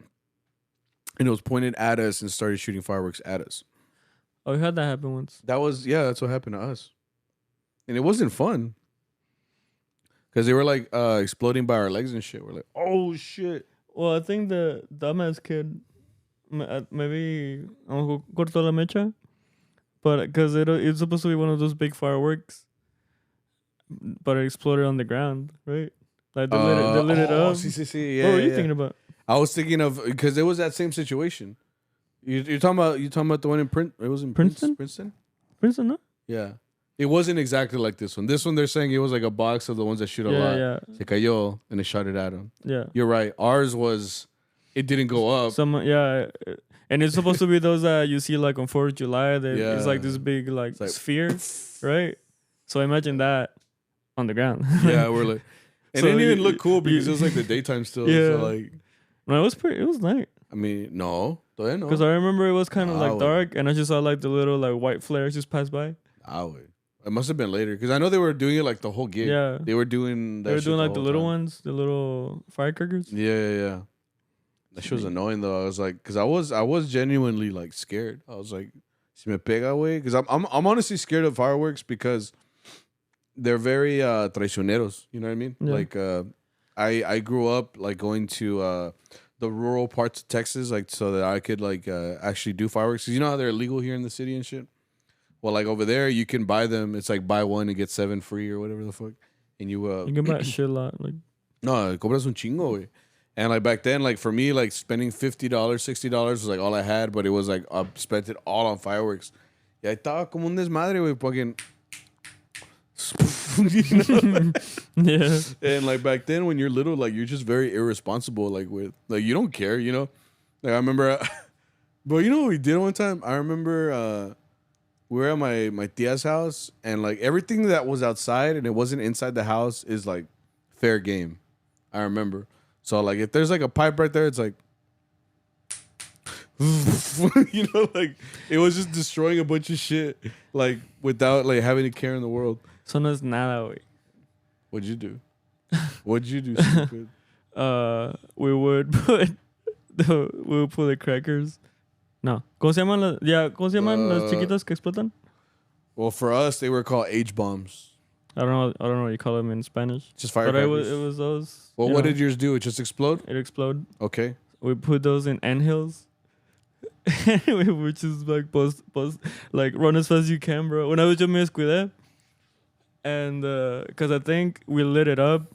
S2: and it was pointed at us and started shooting fireworks at us.
S1: Oh, we had that happen once.
S2: That's what happened to us. And it wasn't fun. Because they were like exploding by our legs and shit. We're like, oh shit.
S1: Well, I think the dumbass kid maybe cortó la mecha. But because it's supposed to be one of those big fireworks, but it exploded on the ground, right? Like they lit it up.
S2: Sí. Yeah,
S1: what were you thinking about?
S2: I was thinking of because it was that same situation. You're talking about the one in It was in
S1: Princeton? Princeton, no?
S2: Yeah, it wasn't exactly like this one. This one they're saying it was like a box of the ones that shoot a lot.
S1: Yeah.
S2: Se cayó and they shot it at him.
S1: Yeah.
S2: You're right. Ours was, it didn't go up.
S1: And it's supposed to be those that you see like on 4th of July. It's like this big like sphere, right? So imagine that on the ground.
S2: Yeah, we're like, and
S1: So
S2: it didn't even look cool because it was like the daytime still.
S1: Yeah.
S2: So like,
S1: No, it was night.
S2: I mean, no.
S1: Because I remember it was kind of like dark, and I just saw like the little like white flares just pass by.
S2: It must have been later because I know they were doing it like the whole gig.
S1: Yeah,
S2: they were doing.
S1: They were doing like the little
S2: time.
S1: ones, the little firecrackers.
S2: Yeah. That shit was annoying though. I was like, because I was genuinely like scared. I was like, si me pega, güey. Because I'm honestly scared of fireworks because they're very traicioneros. You know what I mean?
S1: Yeah.
S2: Like I grew up like going to the rural parts of Texas, like so that I could like actually do fireworks. Cause you know how they're illegal here in the city and shit. Well, like over there, you can buy them. It's like buy one and get 7 free or whatever the fuck. And you
S1: can buy a shit lot. Like
S2: no, compras un chingo, güey. And like back then, like for me, like spending $50, $60 was like all I had, but it was like I spent it all on fireworks. Y ahí estaba como un desmadre, güey, fucking. You know?
S1: Yeah.
S2: And like back then, when you're little, like you're just very irresponsible, like with like you don't care, you know. Like I remember, but you know what we did one time? I remember we were at my tia's house, and like everything that was outside and it wasn't inside the house is like fair game. I remember. So like if there's like a pipe right there, it's like you know, like it was just destroying a bunch of shit like without like having a care in the world.
S1: So no es nada, güey.
S2: What'd you do? What'd you do, stupid?
S1: We would put the crackers. No. ¿Cómo se llaman las chiquitas que explotan?
S2: Well, for us, they were called H bombs.
S1: I don't know what you call them in Spanish.
S2: Just firecrackers.
S1: But it was those.
S2: Well, what did yours do? It just explode?
S1: It explode.
S2: Okay.
S1: We put those in anthills. Which is like post like run as fast as you can, bro. When I was just me descuidé. And because I think we lit it up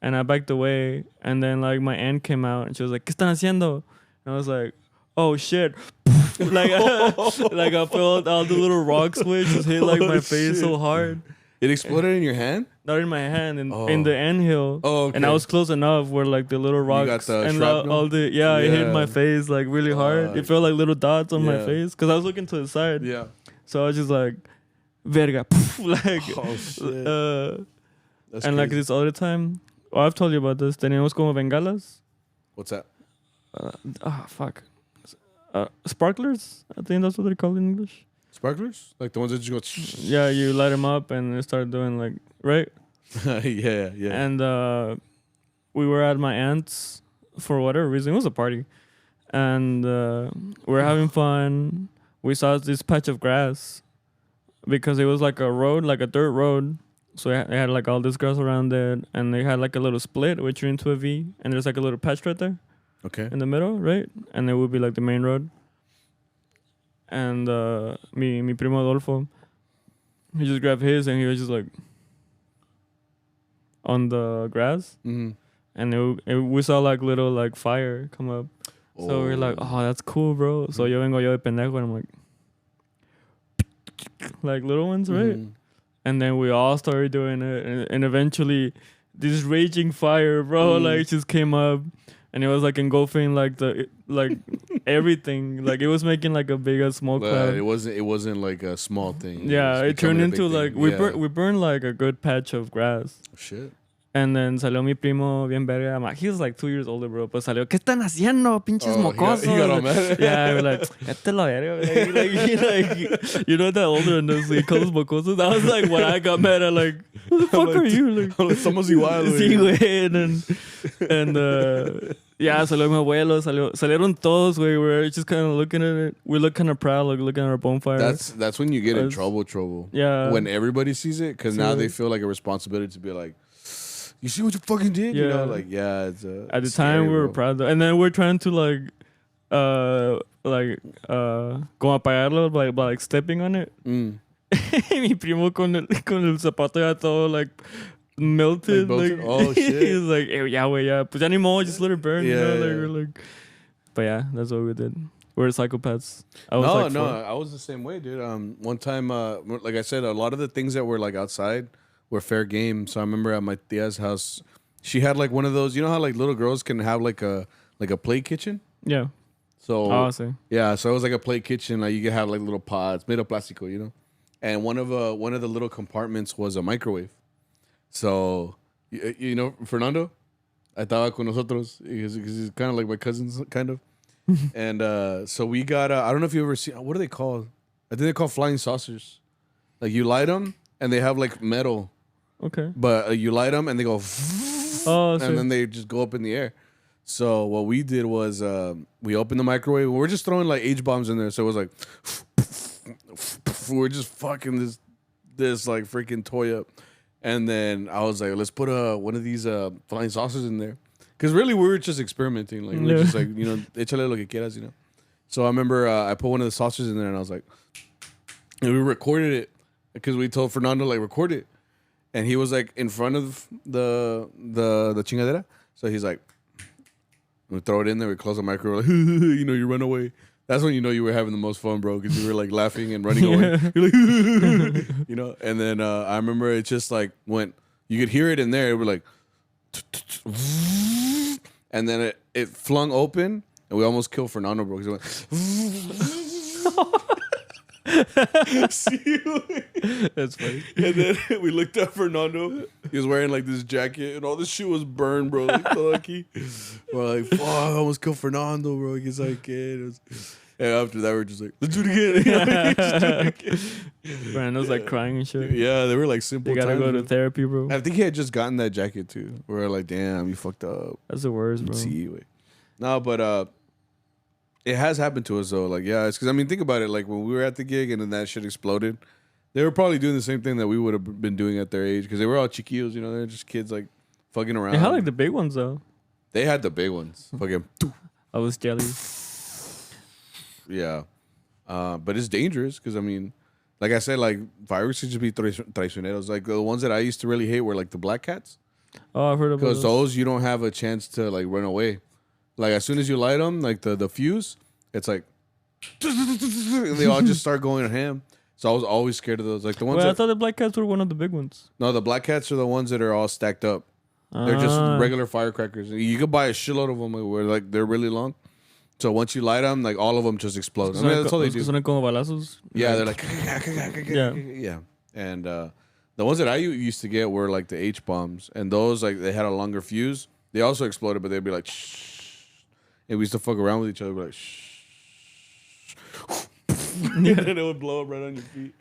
S1: and I backed away, and then like my aunt came out and she was like, ¿Qué están haciendo? And I was like, oh shit. like like I felt all the little rock switch just hit like my face so hard.
S2: It exploded in your hand?
S1: Not in my hand, in the anthill.
S2: Oh, okay.
S1: And I was close enough where like the little rocks
S2: the
S1: and
S2: shrapnel?
S1: all the it hit my face like really hard. It felt like little dots on my face because I was looking to the side.
S2: Yeah.
S1: So I was just like, verga, like,
S2: Oh, shit.
S1: and
S2: That's
S1: like
S2: crazy.
S1: this other time. Oh, I've told you about this. Teníamos como bengalas.
S2: What's that?
S1: Fuck. Sparklers. I think that's what they're called in English.
S2: Sparklers? Like the ones that just go...
S1: Yeah, you light them up and they start doing like, right?
S2: yeah.
S1: And we were at my aunt's for whatever reason. It was a party. And we were having fun. We saw this patch of grass because it was like a road, like a dirt road. So it had like all this grass around it. And they had like a little split which turned into a V. And there's like a little patch right there.
S2: Okay.
S1: In the middle, right? And it would be like the main road. And mi primo Adolfo, he just grabbed his and he was just like on the grass.
S2: Mm-hmm.
S1: And we saw like little like fire come up. So we're like, oh, that's cool, bro. So yo vengo yo de pendejo and I'm like little ones, right?
S2: Mm-hmm.
S1: And then we all started doing it. And eventually this raging fire, bro, like just came up. And it was like engulfing like everything. Like it was making like a big smoke cloud.
S2: It wasn't like a small thing.
S1: Yeah, it turned into like we burned like a good patch of grass.
S2: Oh, shit.
S1: And then salió mi primo bien verga. He was like 2 years older, bro. Pues salió, ¿qué están haciendo, pinches mocosos?
S2: He got all mad.
S1: Yeah, we're like, este la verga. Like, you know that older and he calls mocosos? That was like when I got mad at like, who the fuck are you? Like,
S2: somos igual,
S1: sí, güey. And salió mi abuelo, salieron todos, güey. We're just kind of looking at it. We look kind of proud, like looking at our bonfire.
S2: That's when you get in trouble.
S1: Yeah.
S2: When everybody sees it, because now they feel like a responsibility to be like, you see what you fucking did?
S1: Yeah.
S2: You know, like, yeah, it's
S1: at the
S2: scary,
S1: time we were
S2: bro.
S1: proud though. And then we're trying to go a apagarlo by like stepping on it. Mi primo con el zapato ya todo like melted.
S2: Like, oh shit.
S1: He was like, hey, yeah, wait, yeah. Pues ya ni modo, just let it burn.
S2: Yeah,
S1: you know?
S2: yeah.
S1: We're like, but yeah, that's what we did. We're psychopaths. I
S2: was the same way, dude. One time, like I said, a lot of the things that were like outside were fair game. So I remember at my tia's house, she had like one of those. You know how like little girls can have like a play kitchen.
S1: Yeah.
S2: So
S1: I see.
S2: Yeah, so it was like a play kitchen. Like you could have like little pots made of plástico, you know. And one of the little compartments was a microwave. So you know Fernando, estaba con nosotros. He's kind of like my cousins, kind of. And so we got I don't know if you ever seen, what are they called? I think they're called flying saucers. Like you light them and they have like metal.
S1: Okay.
S2: But you light them and they go,
S1: and
S2: then they just go up in the air. So what we did was we opened the microwave. We're just throwing like H bombs in there. So it was like, we're just fucking this like freaking toy up. And then I was like, let's put one of these flying saucers in there. Because really we were just experimenting. Like we're just like, you know, échale lo que quieras, you know. So I remember I put one of the saucers in there and I was like, and we recorded it because we told Fernando like record it. And he was like in front of the chingadera. So he's like, we throw it in there, we close the microwave, like, you know, you run away. That's when you know you were having the most fun, bro, because you were like laughing and running away. You're like, you know. And then I remember it just like went. You could hear it in there. It was like, and then it flung open, and we almost killed Fernando, bro, because it went.
S1: That's funny.
S2: And then we looked at Fernando. He was wearing like this jacket, and all this shit was burned, bro. Like lucky. We're like, fuck, I almost killed Fernando, bro. He's like, and after that, we're just like, let's do it again.
S1: Fernando's like crying and shit.
S2: Yeah, they were like simple.
S1: You gotta go to
S2: bro.
S1: therapy, bro.
S2: I think he had just gotten that jacket too. We were like, damn, you fucked up.
S1: That's the worst, bro.
S2: No, but it has happened to us though. Like, yeah, it's because I mean, think about it. Like when we were at the gig and then that shit exploded, they were probably doing the same thing that we would have been doing at their age because they were all chiquillos. You know, they're just kids like fucking around.
S1: They had like the big ones though.
S2: They had the big ones. Fucking.
S1: I was jelly.
S2: Yeah, but it's dangerous because I mean, like I said, like fireworks should just be traicioneros. Like the ones that I used to really hate were like the black cats.
S1: Oh, I've heard about
S2: because those you don't have a chance to like run away. Like as soon as you light them, like the fuse, it's like and they all just start going ham. So I was always scared of those. Like the ones.
S1: Well, I thought the black cats were one of the big ones.
S2: No, the black cats are the ones that are all stacked up. They're just regular firecrackers. You could buy a shitload of them where like they're really long. So once you light them, like all of them just explode. I mean, that's all they do. Yeah, they're like yeah. And the ones that I used to get were like the H bombs, and those like they had a longer fuse. They also exploded, but they'd be like shh. And we used to fuck around with each other, like shh. And it would blow up right on your feet,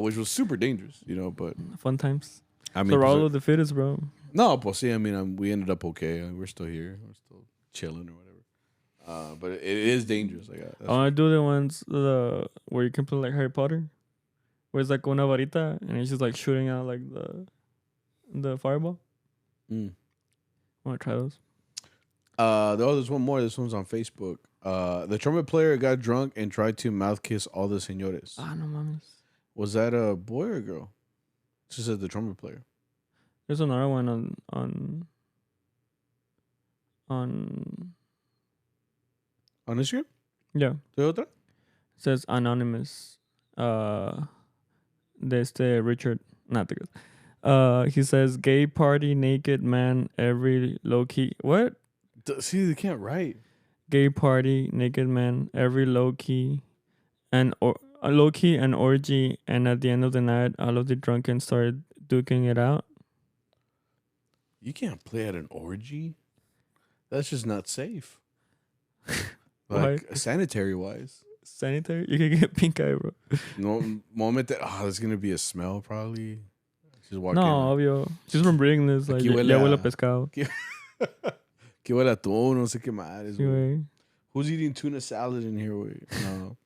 S2: which was super dangerous, you know. But
S1: fun times.
S2: I mean,
S1: survival of the fittest, bro.
S2: No, pues sí. I mean, we ended up okay. We're still here. We're still chilling or whatever. But it is dangerous. Like,
S1: I do the ones where you can play like Harry Potter, where it's like una varita and it's just like shooting out like the fireball. I want to try those.
S2: There's one more. This one's on Facebook. The trumpet player got drunk and tried to mouth kiss all the señores.
S1: Ah, no mames.
S2: Was that a boy or a girl? She said the trumpet player.
S1: There's another one on
S2: Instagram?
S1: Yeah.
S2: ¿De otra?
S1: It says anonymous. Richard. Not the good. He says gay party naked man every low key. What?
S2: See, they can't write.
S1: Gay party naked man every low key and an orgy, and at the end of the night all of the drunken started duking it out.
S2: You can't play at an orgy. That's just not safe. Like sanitary wise.
S1: Sanitary? You can get pink eye, bro.
S2: No moment that there's gonna be a smell probably. Just walk
S1: no,
S2: in.
S1: obvio. Just from reading this, like ya huele a pescado.
S2: Que huele a atún, no sé qué madres,
S1: Sí, güey.
S2: Who's eating tuna salad in here, güey? No.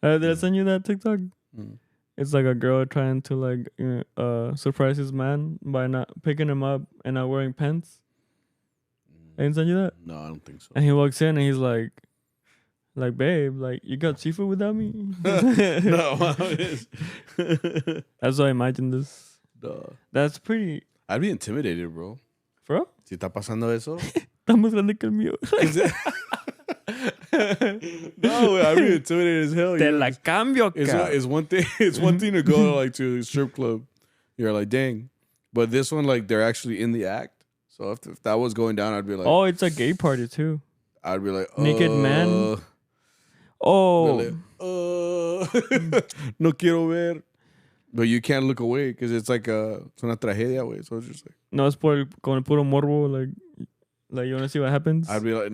S1: Did I send you that TikTok? It's like a girl trying to like surprise his man by not picking him up and not wearing pants. I didn't send you that?
S2: No, I don't think so.
S1: And he walks in and he's like, babe, like, you got seafood without me?
S2: No.
S1: That's why I imagined this.
S2: Duh.
S1: That's pretty...
S2: I'd be intimidated, bro.
S1: Bro?
S2: Si está pasando eso.
S1: Está más grande que el mío.
S2: No, I'd be intimidated as hell.
S1: Te la cambio,
S2: it's one thing. It's one thing to go like to a strip club. You're like, dang. But this one, like, they're actually in the act. So if that was going down, I'd be like,
S1: oh, it's a gay party too.
S2: I'd be like,
S1: naked man. Oh.
S2: Like, no quiero ver. But you can't look away because it's like it's una tragedia, way. So it's just like,
S1: no, es con el puro morbo, like you want to see what happens.
S2: I'd be like,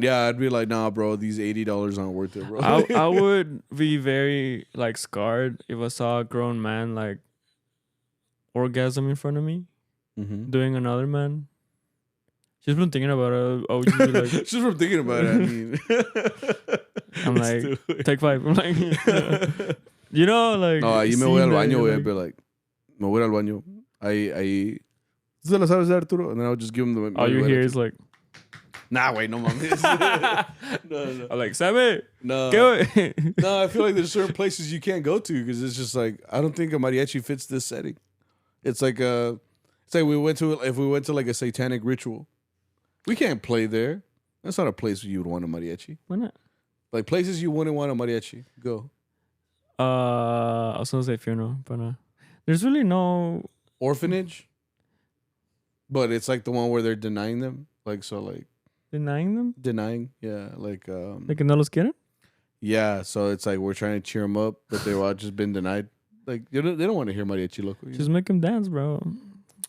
S2: nah, bro, these $80 aren't worth it, bro.
S1: I would be very like scarred if I saw a grown man like orgasm in front of me, doing another man. Just from thinking about it, I would just be like,
S2: just from thinking about it, I mean,
S1: I'm like, take 5. I'm like, you know, like.
S2: No, ahí me voy al baño, güey. I'd be like, me voy al baño. Ahí. ¿Tú se la sabes de Arturo? And then I would just give him the.
S1: All you hear is like,
S2: nah, wait, no mames. No.
S1: I'm like, Sammy.
S2: No. No, I feel like there's certain places you can't go to because it's just like, I don't think a mariachi fits this setting. It's like if we went to like a satanic ritual. We can't play there. That's not a place you would want a mariachi.
S1: Why not?
S2: Like places you wouldn't want a mariachi. Go.
S1: I was gonna say funeral, but there's really no
S2: orphanage. But it's like the one where they're denying them. Like so like
S1: denying them?
S2: Denying, yeah. Like
S1: que no los quieren?
S2: Yeah, so it's like we're trying to cheer them up, but they've all just been denied. Like they don't want to hear mariachi local.
S1: Just make them dance, bro.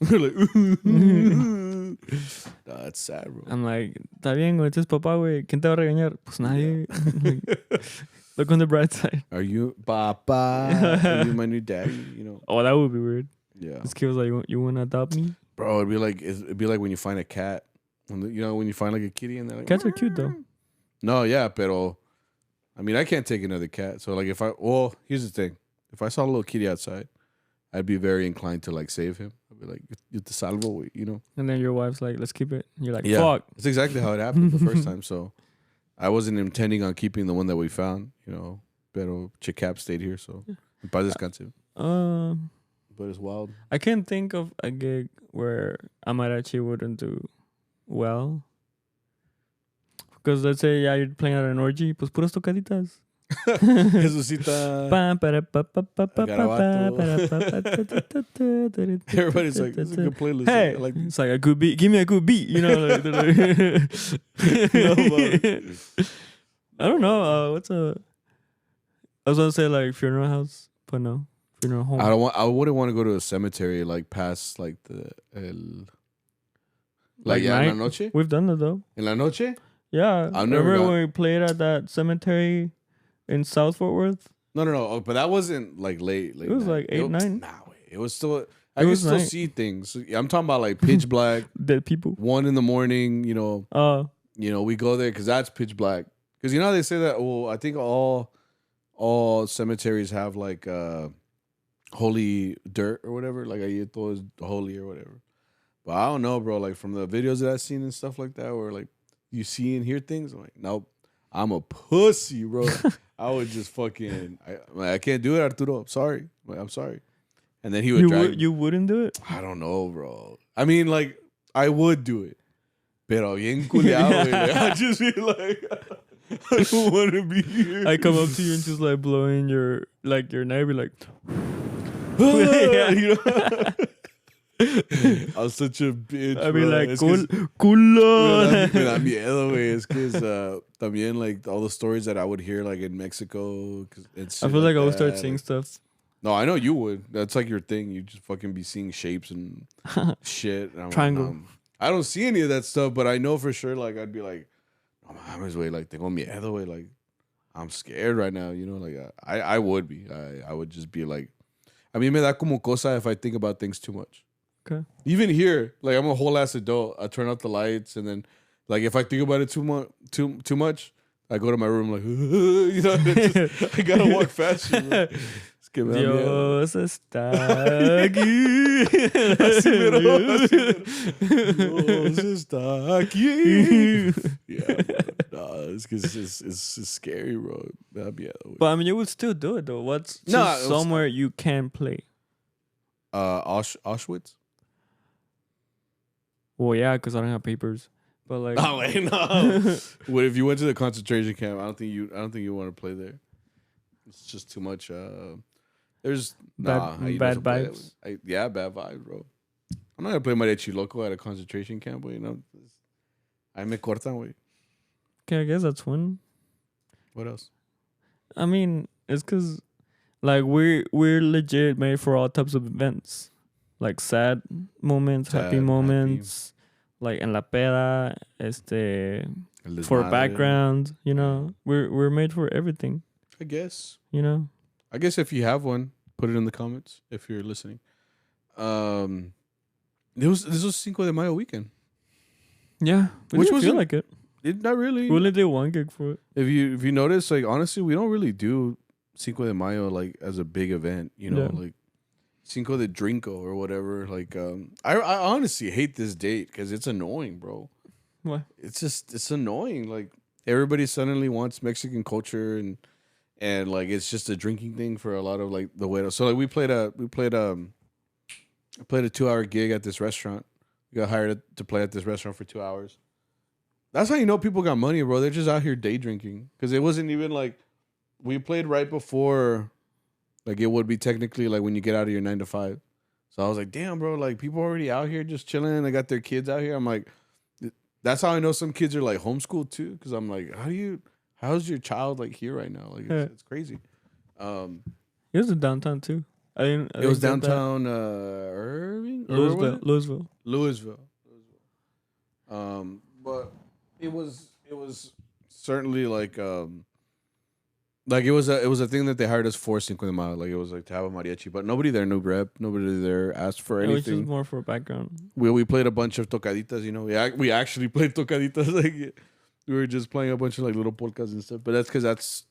S2: We're like, nah, that's sad, bro.
S1: I'm like, está bien, güey, este es papá, güey. ¿Quién te va a regañar? Pues nadie. Look on the bright side.
S2: Are you papa? Are you my new daddy? You know.
S1: Oh, that would be weird.
S2: Yeah.
S1: This kid was like, you want to adopt me?
S2: Bro, it'd be like when you find a cat. When you find like a kitty and they're like,
S1: cats are cute though.
S2: No, yeah, pero I mean, I can't take another cat. So like here's the thing. If I saw a little kitty outside, I'd be very inclined to like save him. I'd be like, yo te salvo, you know.
S1: And then your wife's like, let's keep it. And you're like,
S2: yeah,
S1: fuck.
S2: That's exactly how it happened the first time. So I wasn't intending on keeping the one that we found, you know. Pero Chicap stayed here, so paz descanse. But it's wild.
S1: I can't think of a gig where a mariachi wouldn't do well. Because let's say, you're playing at an orgy, pues puras tocaditas.
S2: Jesucita. Everybody's like, this is a good playlist.
S1: Hey,
S2: I like
S1: it's like a good beat. Give me a good beat. You know, like, I don't know. What's a? I was gonna say like funeral house, but no, funeral home.
S2: I wouldn't want to go to a cemetery like past like the
S1: Like
S2: yeah,
S1: night?
S2: en la noche.
S1: We've done it though.
S2: En la noche.
S1: Yeah,
S2: I've never
S1: remember
S2: gone.
S1: when we played at that cemetery in South Fort Worth?
S2: No. Oh, but that wasn't like late.
S1: It was like 8, 9.
S2: Nah, wait. It was still. I could still see things. I'm talking about like pitch black.
S1: Dead people.
S2: 1 a.m. You know. We go there because that's pitch black. Because you know how they say that. Well, I think all cemeteries have like holy dirt or whatever. Like Ayito is holy or whatever. But I don't know, bro. Like from the videos that I've seen and stuff like that, where like you see and hear things, I'm like, nope, I'm a pussy, bro. I would just fucking, I can't do it, Arturo. I'm sorry. And then he would drag.
S1: You wouldn't do it?
S2: I don't know, bro. I mean, like I would do it, pero bien culiao. I'd just be like, I don't want to be here.
S1: I come up to you and just like blowing your neck, be like,
S2: you know. I was such a bitch.
S1: I'd be
S2: bro.
S1: like,
S2: Es
S1: culo.
S2: Me da miedo, güey. Es que también like all the stories that I would hear like in Mexico.
S1: I feel like I would start seeing stuff.
S2: No, I know you would. That's like your thing. You just fucking be seeing shapes and shit. And
S1: Triangle.
S2: Like, I don't see any of that stuff, but I know for sure. Like I'd be like, no mames, güey. Like tengo miedo, güey. Like I'm scared right now. You know, like I would be. I would just be like, a mí me da como cosa if I think about things too much.
S1: Okay.
S2: Even here, like I'm a whole ass adult. I turn out the lights, and then, like if I think about it too much, I go to my room like, you know, I gotta walk faster. Es que me da miedo.
S1: Dios está aquí.
S2: Así mero. Dios está aquí. Yeah, it's because it's scary, bro. Me da miedo.
S1: But I mean, you would still do it though. What's somewhere you can play?
S2: Auschwitz.
S1: Well, yeah, because I don't have papers. But like,
S2: oh wait, no. What if you went to the concentration camp? I don't think you want to play there. It's just too much. There's
S1: bad vibes.
S2: Bad vibes, bro. I'm not gonna play Mariachi Loco at a concentration camp, but you know, I me cortan, güey.
S1: Okay, I guess that's one.
S2: What else?
S1: I mean, it's because like we're legit made for all types of events. Like sad moments, happy moments, like en la peda, for background, you know. We're made for everything.
S2: I guess.
S1: You know.
S2: I guess if you have one, put it in the comments if you're listening. This was Cinco de Mayo weekend.
S1: Yeah, which was feel like it.
S2: Not really.
S1: We only did one gig for it.
S2: If you notice, like honestly, we don't really do Cinco de Mayo like as a big event. You know, like Cinco de Drinko or whatever. Like, I honestly hate this date because it's annoying, bro.
S1: Why?
S2: It's annoying. Like everybody suddenly wants Mexican culture and like it's just a drinking thing for a lot of like the way. So like we played a 2-hour gig at this restaurant. We got hired to play at this restaurant for 2 hours. That's how you know people got money, bro. They're just out here day drinking because it wasn't even like we played right before. Like it would be technically like when you get out of your 9 to 5. So I was like, damn, bro, like people already out here just chilling. They got their kids out here. I'm like, that's how I know some kids are like homeschooled too. Because I'm like, how's your child like here right now? Like it's crazy.
S1: It was in downtown too. It
S2: was downtown Irving? Louisville. But it was certainly like it was a thing that they hired us for Cinco de Mayo. Like it was like to have a mariachi, but nobody there knew rep. Nobody there asked for anything. It was
S1: just more for background.
S2: We played a bunch of tocaditas. You know, we actually played tocaditas. Like we were just playing a bunch of like little polkas and stuff. But that's because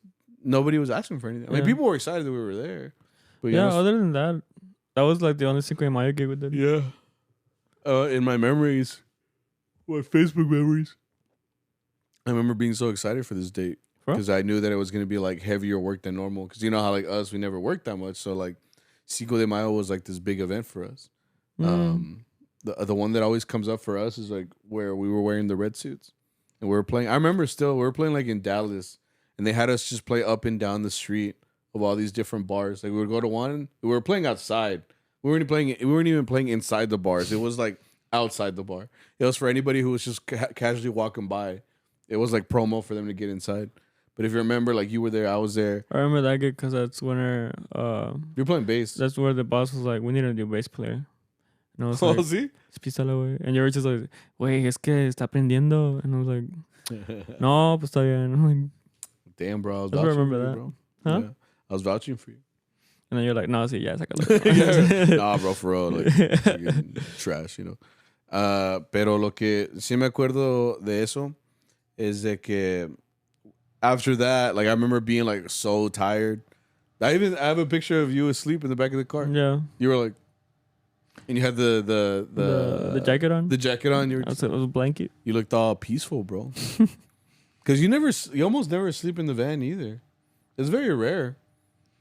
S2: nobody was asking for anything. I mean, people were excited that we were there. But
S1: yeah, other than that, that was like the only Cinco de Mayo gig we did.
S2: Yeah. In my memories, my Facebook memories, I remember being so excited for this date. Because I knew that it was going to be like heavier work than normal. Because you know how like us, we never worked that much. So like Cinco de Mayo was like this big event for us. The one that always comes up for us is like where we were wearing the red suits. And we were playing. I remember still, we were playing like in Dallas. and they had us just play up and down the street of all these different bars. Like we would go to one, we were playing outside. We weren't even playing inside the bars. It was like outside the bar. It was for anybody who was just casually walking by. It was like promo for them to get inside. But if you remember, like you were there, I was there.
S1: I remember that gig because that's when
S2: You're playing bass.
S1: that's where the boss was like, we need a new bass player. And I was
S2: Oh,
S1: like,
S2: see?
S1: písala, güey. And you were just like, güey, es que está aprendiendo. And I was like, no, pues está bien. I'm like,
S2: Damn, bro. I was
S1: I
S2: vouching
S1: remember
S2: for you,
S1: that.
S2: bro.
S1: Huh?
S2: Yeah. I was vouching for you.
S1: and then you're like, no, sí, ya, sácalo.
S2: Nah, bro, for real. Like, trash, you know. Pero lo que sí me acuerdo de eso is de que after that, like, I remember being, like, so tired. I have a picture of you asleep in the back of the car.
S1: Yeah.
S2: You were like, and you had the
S1: jacket on?
S2: The jacket on. You were
S1: I said it was a blanket.
S2: You looked all peaceful, bro. Because you almost never sleep in the van either. It's very rare.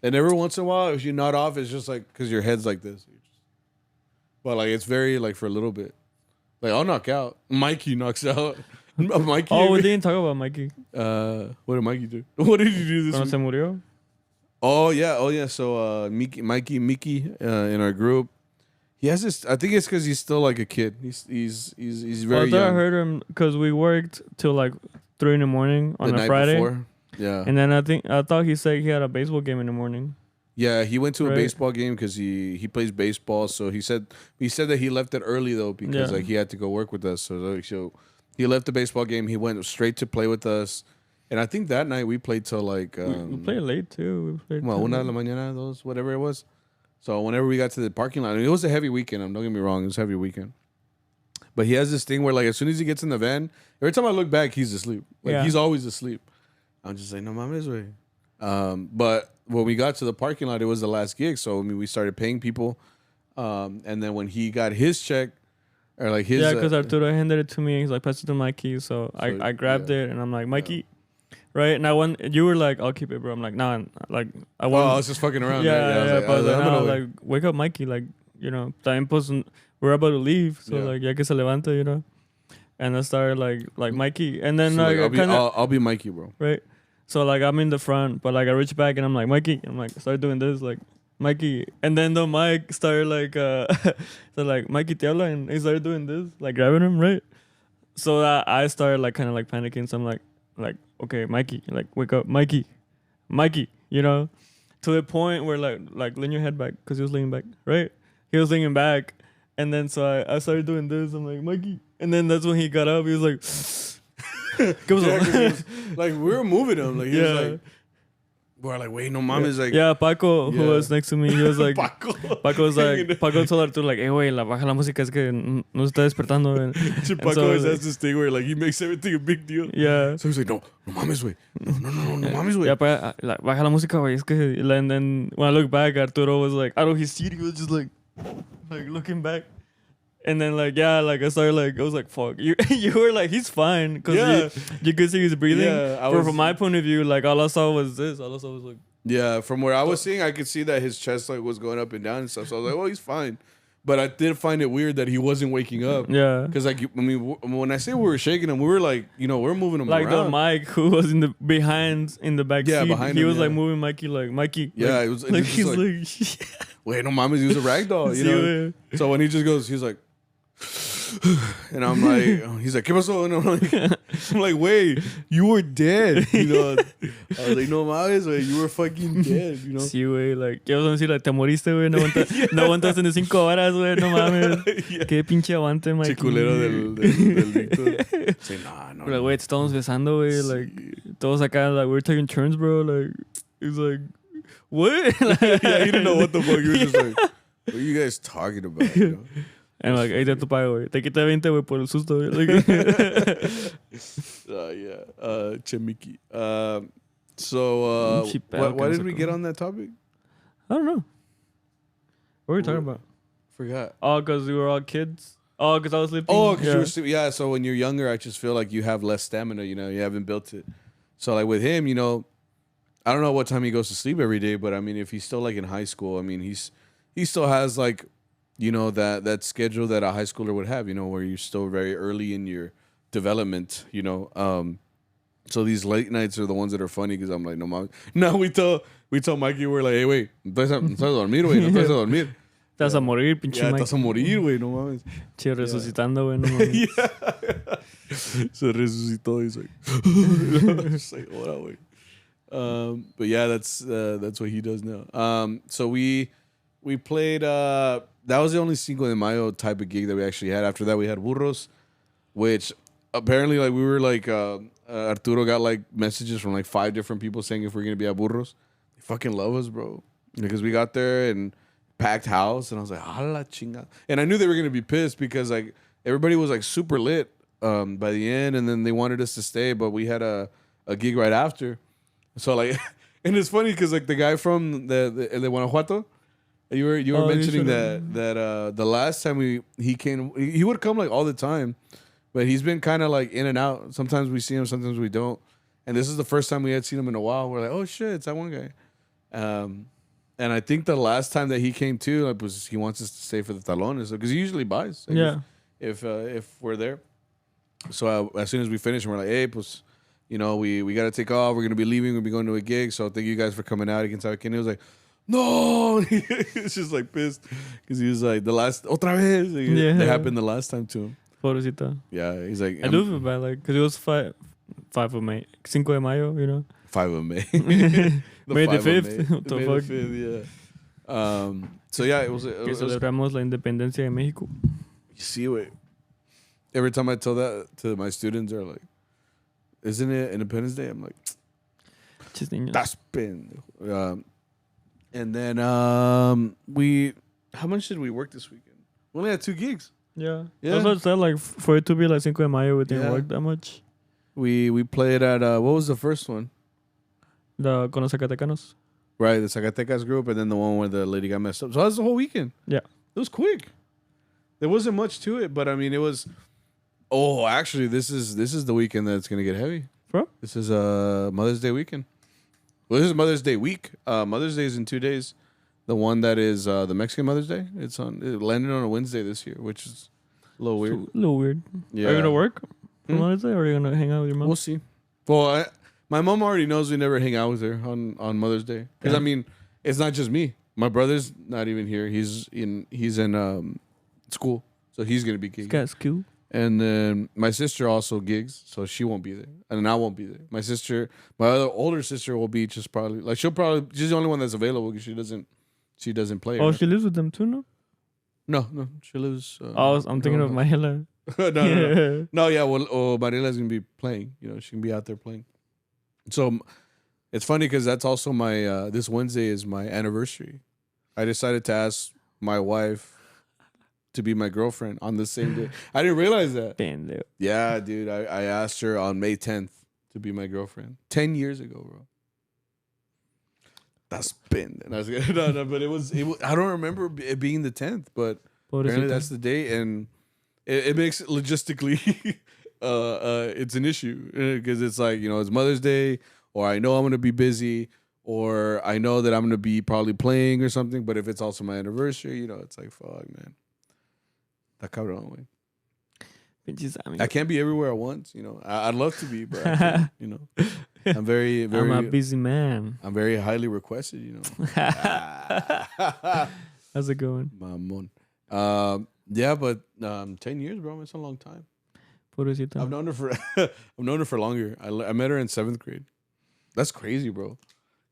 S2: And every once in a while, if you nod off, it's just like because your head's like this. But like it's very like for a little bit. Like I'll knock out. Mikey knocks out. Mikey.
S1: Oh, we didn't talk about Mikey.
S2: What did Mikey do? What did he do this
S1: Cuando
S2: week?
S1: se murió.
S2: Oh yeah. So Mickey in our group, he has this. I think it's because he's still like a kid. He's very
S1: I
S2: young.
S1: heard him because we worked till like 3 a.m. on
S2: The
S1: a
S2: night
S1: Friday.
S2: before. Yeah.
S1: And then I thought he said he had a baseball game in the morning.
S2: Yeah, he went to a
S1: Right.
S2: baseball game because he plays baseball. So he said that he left it early though because
S1: Yeah.
S2: like he had to go work with us. So he left the baseball game. He went straight to play with us, and I think that night we played till like
S1: We played late too. We played
S2: well,
S1: till-
S2: 1 de la mañana, those whatever it was. So whenever we got to the parking lot, it was a heavy weekend. Don't get me wrong, it was a heavy weekend. But he has this thing where like as soon as he gets in the van, every time I look back, he's asleep. Like
S1: Yeah.
S2: he's always asleep. I'm just like, no mames, way. But when we got to the parking lot, it was the last gig. So I mean, we started paying people, and then when he got his check, or like his
S1: because Arturo handed it to me. He's like, pass it to Mikey. So I grabbed
S2: yeah.
S1: it and I'm like, Mikey, right? And you were like, I'll keep it, bro. I'm like, nah, like I
S2: Oh,
S1: want.
S2: I was just fucking around.
S1: Yeah,
S2: I was like, I'm gonna wait.
S1: like, wake up, Mikey. Like, you know, time pues, we're about to leave. So
S2: Yeah.
S1: like, ya que se levanta, you know. And I started like Mikey, and then
S2: So,
S1: like,
S2: like,
S1: I kinda,
S2: I'll be Mikey, bro.
S1: right. So like I'm in the front, but like I reach back and I'm like Mikey. I'm like start doing this like Mikey, and then the mic started like so like Mikey te habla, and he started doing this like grabbing him, right. So I started like kind of like panicking. So I'm like okay, Mikey, like wake up, Mikey, you know, to the point where like lean your head back because he was leaning back, right. He was leaning back, and then so I started doing this. I'm like Mikey, and then that's when he got up. He was like.
S2: Yeah, 'cause he was, like we were moving him, like he was
S1: Yeah.
S2: like, we're like, wait, no, mom is like,
S1: Yeah, Paco, who
S2: Yeah.
S1: was next to me, he was like,
S2: Paco.
S1: Paco told Arturo like, hey, güey, baja la música, es que no se está despertando. And
S2: Paco
S1: so,
S2: always
S1: like,
S2: has this thing where like he makes everything a big deal.
S1: Yeah.
S2: So he's like, no mames, way, no mames, way.
S1: Yeah, like, baja la música, güey, es que, and then when I look back, Arturo was like, out of his seat, he was just like looking back. And then like I started like I was like fuck you were like he's fine because
S2: Yeah.
S1: you could see he's breathing.
S2: Yeah,
S1: But from my point of view, like all I saw was this. All I saw was like
S2: Yeah, from where I was seeing, I could see that his chest like was going up and down and stuff. So I was like, well, he's fine. But I did find it weird that he wasn't waking up.
S1: yeah.
S2: Because like I mean, when I say we were shaking him, we were like, you know, we're moving him
S1: Like
S2: around.
S1: the Mike who was in the behind in the back
S2: Yeah,
S1: seat,
S2: behind
S1: he
S2: him,
S1: was like
S2: yeah.
S1: moving Mikey like Mikey.
S2: Yeah,
S1: like,
S2: it was
S1: like
S2: just
S1: he's
S2: like-
S1: like
S2: Wait, no mames, he was a rag doll, you
S1: Sí,
S2: know.
S1: güey.
S2: So when he just goes, he's like, and I'm like, he's like, ¿qué pasó? And I'm like, wait, you were dead, you know. I was like, no mames, güey, you were fucking dead, you know.
S1: Sí, güey, like, ¿qué vas a decir? Like, te moriste, güey, no aguantaste ni 5 horas, güey, no mames.
S2: Yeah.
S1: Qué pinche aguante, Mikey.
S2: Chiculero del Víctor. Say, no.
S1: Like, güey, te estamos besando, güey, like, todos acá, like, we're taking turns, bro, like, he's like, what? Like,
S2: Yeah, he didn't know what the fuck. He was just like, what are you guys talking about? You know?
S1: And like, ahí te tu pago, güey. Te quité 20, güey, por el susto, güey. Like,
S2: Chemiki. So, why did we get on that topic?
S1: I don't know. What were we talking about?
S2: Forgot.
S1: Oh, because we were all kids? Oh, because I was sleeping?
S2: Oh, because you were sleeping. Yeah, so when you're younger, I just feel like you have less stamina, you know, you haven't built it. So, like, with him, you know, I don't know what time he goes to sleep every day, but I mean, if he's still like in high school, I mean, he still has like, you know, that schedule that a high schooler would have, you know, where you're still very early in your development, you know. So these late nights are the ones that are funny because I'm like, no, mom. No, we tell Mikey, we're like, hey, wait, no te vas a dormir, güey, no te vas a dormir.
S1: Te vas a morir, pinche
S2: Ya,
S1: Mike.
S2: te vas a morir, güey, no mames.
S1: Che, resucitando, güey, no mames.
S2: Se resucitó. He's like, it's like, ora, güey. But yeah, that's what he does now. So we played. That was the only Cinco de Mayo type of gig that we actually had. After that, we had Burros, which apparently, like, we were like, Arturo got like messages from like 5 different people saying if we're gonna be at Burros. They fucking love us, bro, because we got there and packed house, and I was like, "Hala chinga!" And I knew they were gonna be pissed because like everybody was like super lit by the end, and then they wanted us to stay, but we had a gig right after. So like, and it's funny because like the guy from the Guanajuato, you were mentioning that the last time he came, he would come like all the time, but he's been kind of like in and out. Sometimes we see him, sometimes we don't. And this is the first time we had seen him in a while. We're like, oh shit, it's that one guy. And I think the last time that he came too, like, was he wants us to stay for the talones because he usually buys. Like,
S1: yeah.
S2: If we're there. So as soon as we finish, we're like, hey, pues, you know, we got to take off. We're going to be leaving. We'll be going to a gig. So thank you guys for coming out. He was like, no. He's just like pissed. Because he was like, the last, otra vez. Like, that happened the last time to him.
S1: Pobrecita.
S2: Yeah. He's like,
S1: I do feel bad, like, because it was 5 of May. Cinco de Mayo, you know?
S2: 5 of May.
S1: May the 5th. What the
S2: May
S1: fuck?
S2: the 5th, yeah. So yeah, it was
S1: celebramos la independencia de México.
S2: You see it. Every time I tell that to my students, they're like, isn't it Independence Day? I'm like, that's been. And then how much did we work this weekend? We only had 2 gigs.
S1: Yeah. That's what I said, like, for it to be like Cinco de Mayo, we didn't work that much.
S2: We played at, what was the first one?
S1: Con los Zacatecanos.
S2: Right, the Zacatecas group, and then the one where the lady got messed up. So that was the whole weekend.
S1: Yeah.
S2: It was quick. There wasn't much to it, but I mean, it was. Oh, actually, this is the weekend that's gonna get heavy.
S1: Bro?
S2: This is Mother's Day weekend. Well, this is Mother's Day week. Mother's Day is in 2 days. The one that is the Mexican Mother's Day. It landed on a Wednesday this year, which is a little weird.
S1: A little weird. Yeah. Are you gonna work on Mother's Day, or are you gonna hang out with your mom?
S2: We'll see. Well, my mom already knows we never hang out with her on Mother's Day. Because I mean, it's not just me. My brother's not even here. He's in school, so he's gonna be gigging.
S1: Got school.
S2: And then my sister also gigs, so she won't be there, and I won't be there. My other older sister will be just probably like she's the only one that's available because she doesn't play.
S1: Oh,
S2: right?
S1: she lives with them too, no?
S2: No, she lives.
S1: I'm thinking of Mahela.
S2: No. Yeah, well, Mariela's gonna be playing. You know, she can be out there playing. So it's funny because that's also my this Wednesday is my anniversary. I decided to ask my wife to be my girlfriend on the same day. I didn't realize that. Yeah, dude. I asked her on May 10th to be my girlfriend. 10 years ago, bro. That's been. And I was no, but it was. I don't remember it being the 10th, but apparently that's the day, and it makes it logistically. It's an issue because it's like, you know, it's Mother's Day, or I know I'm gonna be busy, or I know that I'm gonna be probably playing or something. But if it's also my anniversary, you know, it's like, fuck, man. That cabrón, way. I can't be everywhere at once, you know. I'd love to be, but I can't, you know. I'm very, very.
S1: I'm a busy man.
S2: I'm very highly requested, you know.
S1: How's it going?
S2: Mamon. Yeah, but 10 years, bro. It's a long time.
S1: Pobrecita.
S2: I've known her for longer. I met her in 7th grade. That's crazy, bro.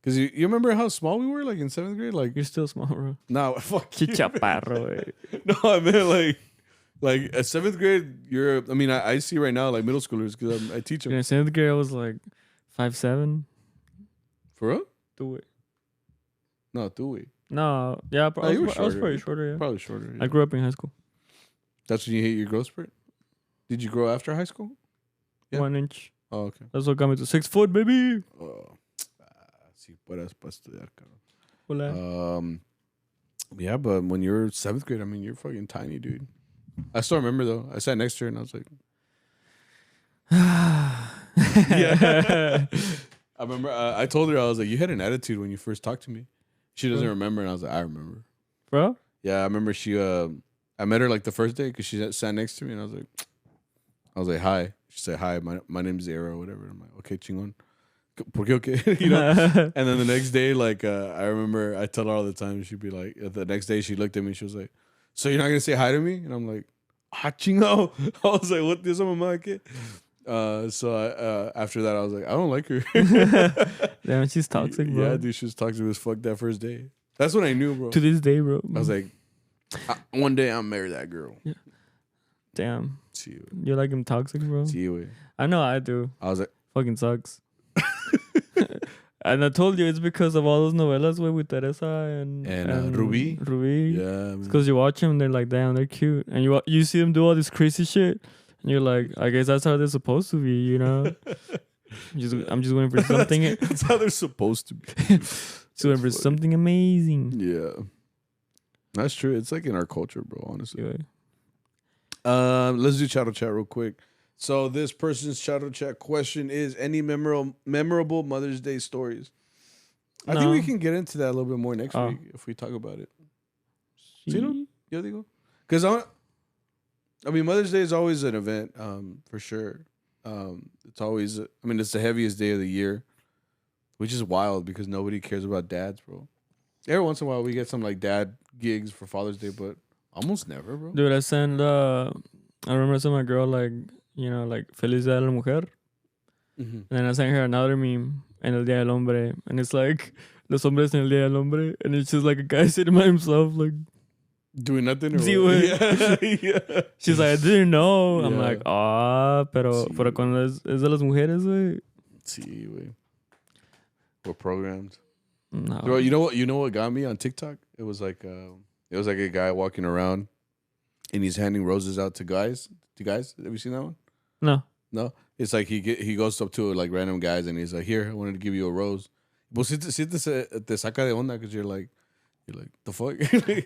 S2: Because you remember how small we were, like in 7th grade? Like,
S1: you're still small, bro.
S2: No, fuck you.
S1: Chichaparro,
S2: No, I meant like at 7th grade, I see right now like middle schoolers because I teach them.
S1: In 7th grade, I was like 5'7".
S2: For real?
S1: Do it.
S2: No, do we?
S1: No, yeah, I was probably shorter. Yeah,
S2: probably shorter. Yeah.
S1: I grew up in high school.
S2: That's when you hit your growth spurt. Did you grow after high school?
S1: Yeah. 1 inch.
S2: Oh, okay.
S1: That's what got me to 6 foot, baby.
S2: Oh, si fueras para estudiar, cabrón.
S1: Hola.
S2: Yeah, but when you're 7th grade, I mean, you're fucking tiny, dude. I still remember though. I sat next to her and I was like, yeah. I remember. I told her, I was like, you had an attitude when you first talked to me. She doesn't remember, and I was like, I remember.
S1: Bro?
S2: Yeah, I remember. I met her like the first day because she sat next to me, and I was like, I was like, hi. She said, hi, my name's Zara or whatever. I'm like, okay, chingon. ¿Por qué okay? You know? And then the next day, like, I remember I tell her all the time, she'd be like, the next day she looked at me, she was like, so you're not going to say hi to me? And I'm like, chingo. I was like, what this on my kid? So after that, I was like, I don't like her.
S1: Damn, she's toxic, bro.
S2: Yeah, dude, she was toxic as fuck that first day. That's when I knew, bro.
S1: To this day, bro.
S2: I was like, one day I'll marry that girl.
S1: Yeah. Damn.
S2: Sí,
S1: you like him toxic, bro?
S2: Sí, güey.
S1: I know I do.
S2: I was like,
S1: fucking sucks. And I told you it's because of all those novelas with Teresa and
S2: Ruby.
S1: Ruby.
S2: Yeah,
S1: it's because you watch them, they're like, damn, they're cute, and you see them do all this crazy shit, and you're like, I guess that's how they're supposed to be, you know. I'm just waiting for something.
S2: That's how they're supposed to be.
S1: Just waiting for something amazing.
S2: Yeah, that's true. It's like in our culture, bro. Honestly.
S1: Yeah.
S2: Let's do Charro Chat real quick. So this person's Charro Chat question is: any memorable Mother's Day stories? I think we can get into that a little bit more next week if we talk about it. ¿Sí, no? Yo digo. Because I mean, Mother's Day is always an event, for sure. It's always, I mean, it's the heaviest day of the year, which is wild because nobody cares about dads, bro. Every once in a while, we get some like dad gigs for Father's Day, but almost never, bro.
S1: Dude, I remember I sent my girl like, you know, like Feliz Día de la Mujer. Mm-hmm. And then I sent her another meme, en el Día del Hombre. And it's like, los hombres en el Día del Hombre. And it's just like a guy sitting by himself, like,
S2: doing nothing.
S1: Yeah. She's like, I didn't know. Yeah. I'm like, pero cuando es de las mujeres, güey.
S2: Sí, güey. We're programmed.
S1: No.
S2: Bro, you know what got me on TikTok? It was like a guy walking around and he's handing roses out to guys. To guys? Have you seen that one? No. It's like he goes up to like random guys and he's like, here, I wanted to give you a rose. But si te saca de onda because you're like, the fuck?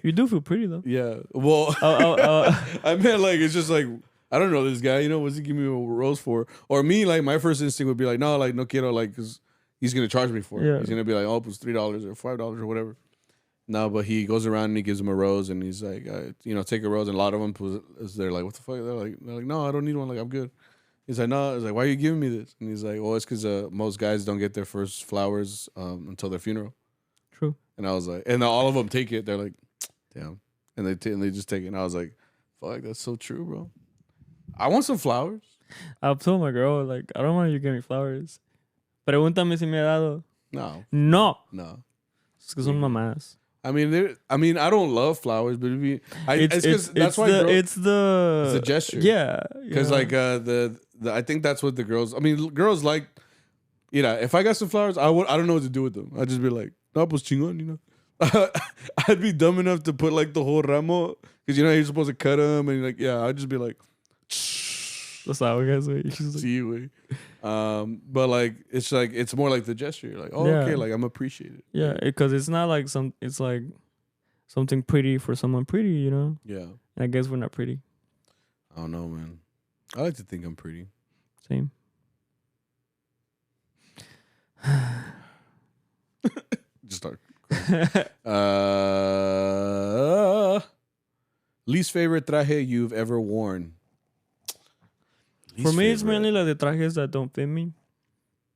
S1: You do feel pretty though.
S2: Yeah. Well, I meant like, it's just like, I don't know this guy, you know, what's he giving me a rose for? Or me, like, my first instinct would be like, no, like, no quiero, like, because he's going to charge me for it. Yeah. He's going to be like, oh, it's $3 or $5 or whatever. No, but he goes around and he gives him a rose and he's like, take a rose. And a lot of them, they're like, what the fuck? They're like, no, I don't need one. Like, I'm good. He's like, no. He's like, why are you giving me this? And he's like, well, it's because most guys don't get their first flowers until their funeral.
S1: True.
S2: And I was like, and all of them take it. They're like, damn. And they just take it. And I was like, fuck, that's so true, bro. I want some flowers.
S1: I've told my girl, like, I don't want you to give me flowers. Pregúntame si me ha dado.
S2: No.
S1: Es que son mamás.
S2: I mean, I don't love flowers, but it's the gesture.
S1: Yeah.
S2: Because like I think that's what the girls. I mean, girls like. You know, if I got some flowers, I don't know what to do with them. I'd just be like, no, pues chingón, you know. I'd be dumb enough to put like the whole ramo because you know you're supposed to cut them and like I'd just be like.
S1: That's how I guys wait.
S2: See you. But like it's more like the gesture. You're like, oh, yeah. Okay, like I'm appreciated.
S1: Yeah, because it's not like it's like something pretty for someone pretty, you know.
S2: Yeah.
S1: And I guess we're not pretty.
S2: I don't know, man. I like to think I'm pretty.
S1: Same.
S2: Just start. Least favorite traje you've ever worn.
S1: For me, it's mainly like the trajes that don't fit me.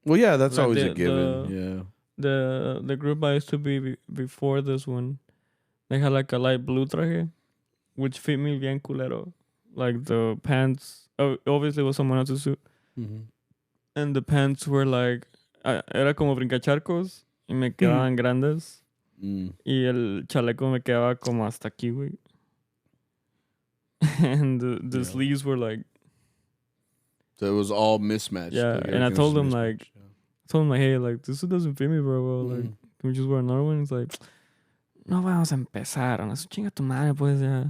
S2: Well, yeah, that's like always a given.
S1: The group I used to be before this one, they had like a light blue traje, which fit me bien culero. Like the pants, obviously it was someone else's suit. Mm-hmm. And the pants were like, era como brincacharcos y me quedaban grandes. Y el chaleco me quedaba como hasta aquí, güey. And the sleeves were like,
S2: so it was all mismatched.
S1: Yeah, like and I told him like, hey, like this doesn't fit me very well. Like, can we just wear another one? He's like, no vamos a empezar. And I said, chinga tu madre, pues, yeah.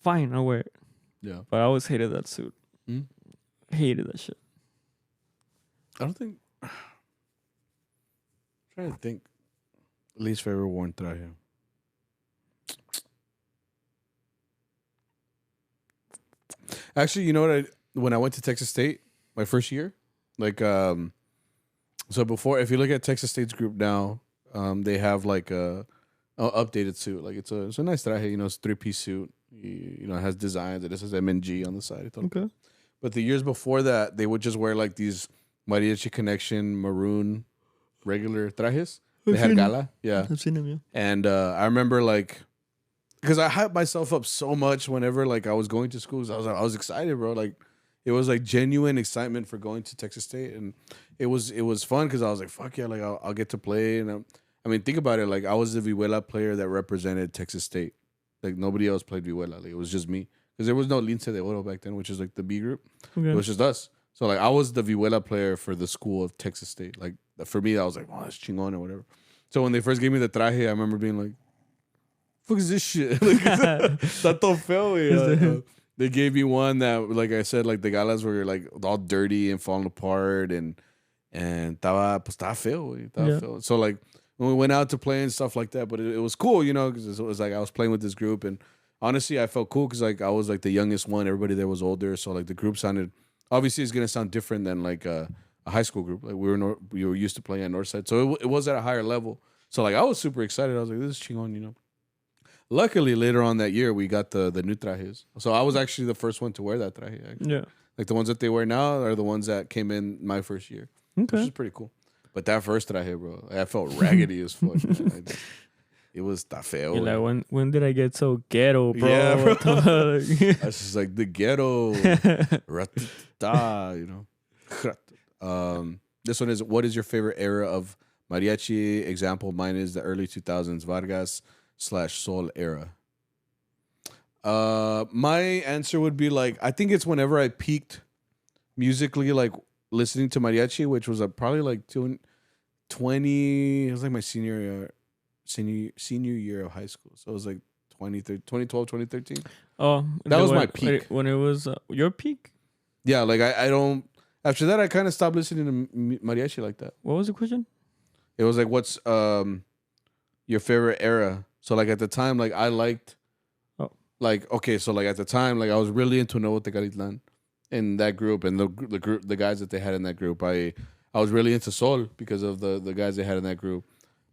S1: Fine, I'll wear it.
S2: Yeah.
S1: But I always hated that suit. Hated that shit.
S2: I don't think. I'm trying to think. Least favorite worn traje. Actually, you know what? When I went to Texas State, my first year, like, so before, if you look at Texas State's group now, they have like a updated suit. Like it's a nice traje, you know, it's a 3-piece suit. You know, it has designs. It says MNG on the side.
S1: Okay.
S2: But the years before that, they would just wear like these Mariachi Connection maroon regular trajes. They had gala. Yeah.
S1: I've seen him, yeah.
S2: And I remember like, because I hyped myself up so much whenever like I was going to schools. I was excited, bro. Like it was like genuine excitement for going to Texas State, and it was fun because I was like, fuck yeah, like I'll get to play. And I mean, think about it. Like I was the vihuela player that represented Texas State. Like nobody else played vihuela. Like it was just me because there was no linktr.ee back then, which is like the B group.
S1: Okay.
S2: It was just us. So like I was the vihuela player for the school of Texas State. Like for me, I was like, oh, that's chingon or whatever. So when they first gave me the traje, I remember being like, fuck is this shit? Like, está todo feo, güey. They gave me one that, like I said, like the galas were like all dirty and falling apart, and estaba feo, güey. Estaba feo. So like when we went out to play and stuff like that, but it was cool, you know, because it was like I was playing with this group, and honestly, I felt cool because like I was like the youngest one. Everybody there was older, so like the group sounded, obviously it's gonna sound different than like a high school group. Like we were used to playing at Northside, so it was at a higher level. So like I was super excited. I was like, this is chingon, you know. Luckily, later on that year, we got the new trajes. So I was actually the first one to wear that traje. Actually. Yeah. Like the ones that they wear now are the ones that came in my first year. Okay. Which is pretty cool. But that first traje, bro, I felt raggedy as fuck. Like, it was ta feo.
S1: You're like, when did I get so ghetto, bro?
S2: Yeah, bro. I was just like, the ghetto. Ratita, you know. This one is, what is your favorite era of mariachi? Example, mine is the early 2000s Vargas / Sol era. My answer would be like, I think it's whenever I peaked musically, like listening to mariachi, which was probably like 20. It was like my senior year of high school. So it was like 2012, 2013.
S1: Oh,
S2: that was my peak.
S1: When it was your peak?
S2: Yeah, like I don't. After that, I kind of stopped listening to mariachi like that.
S1: What was the question?
S2: It was like, what's your favorite era? So like at the time, like I liked, like okay, so like at the time, like I was really into Nuevo Tecalitlan in that group, and the guys that they had in that group. I was really into Sol because of the guys they had in that group.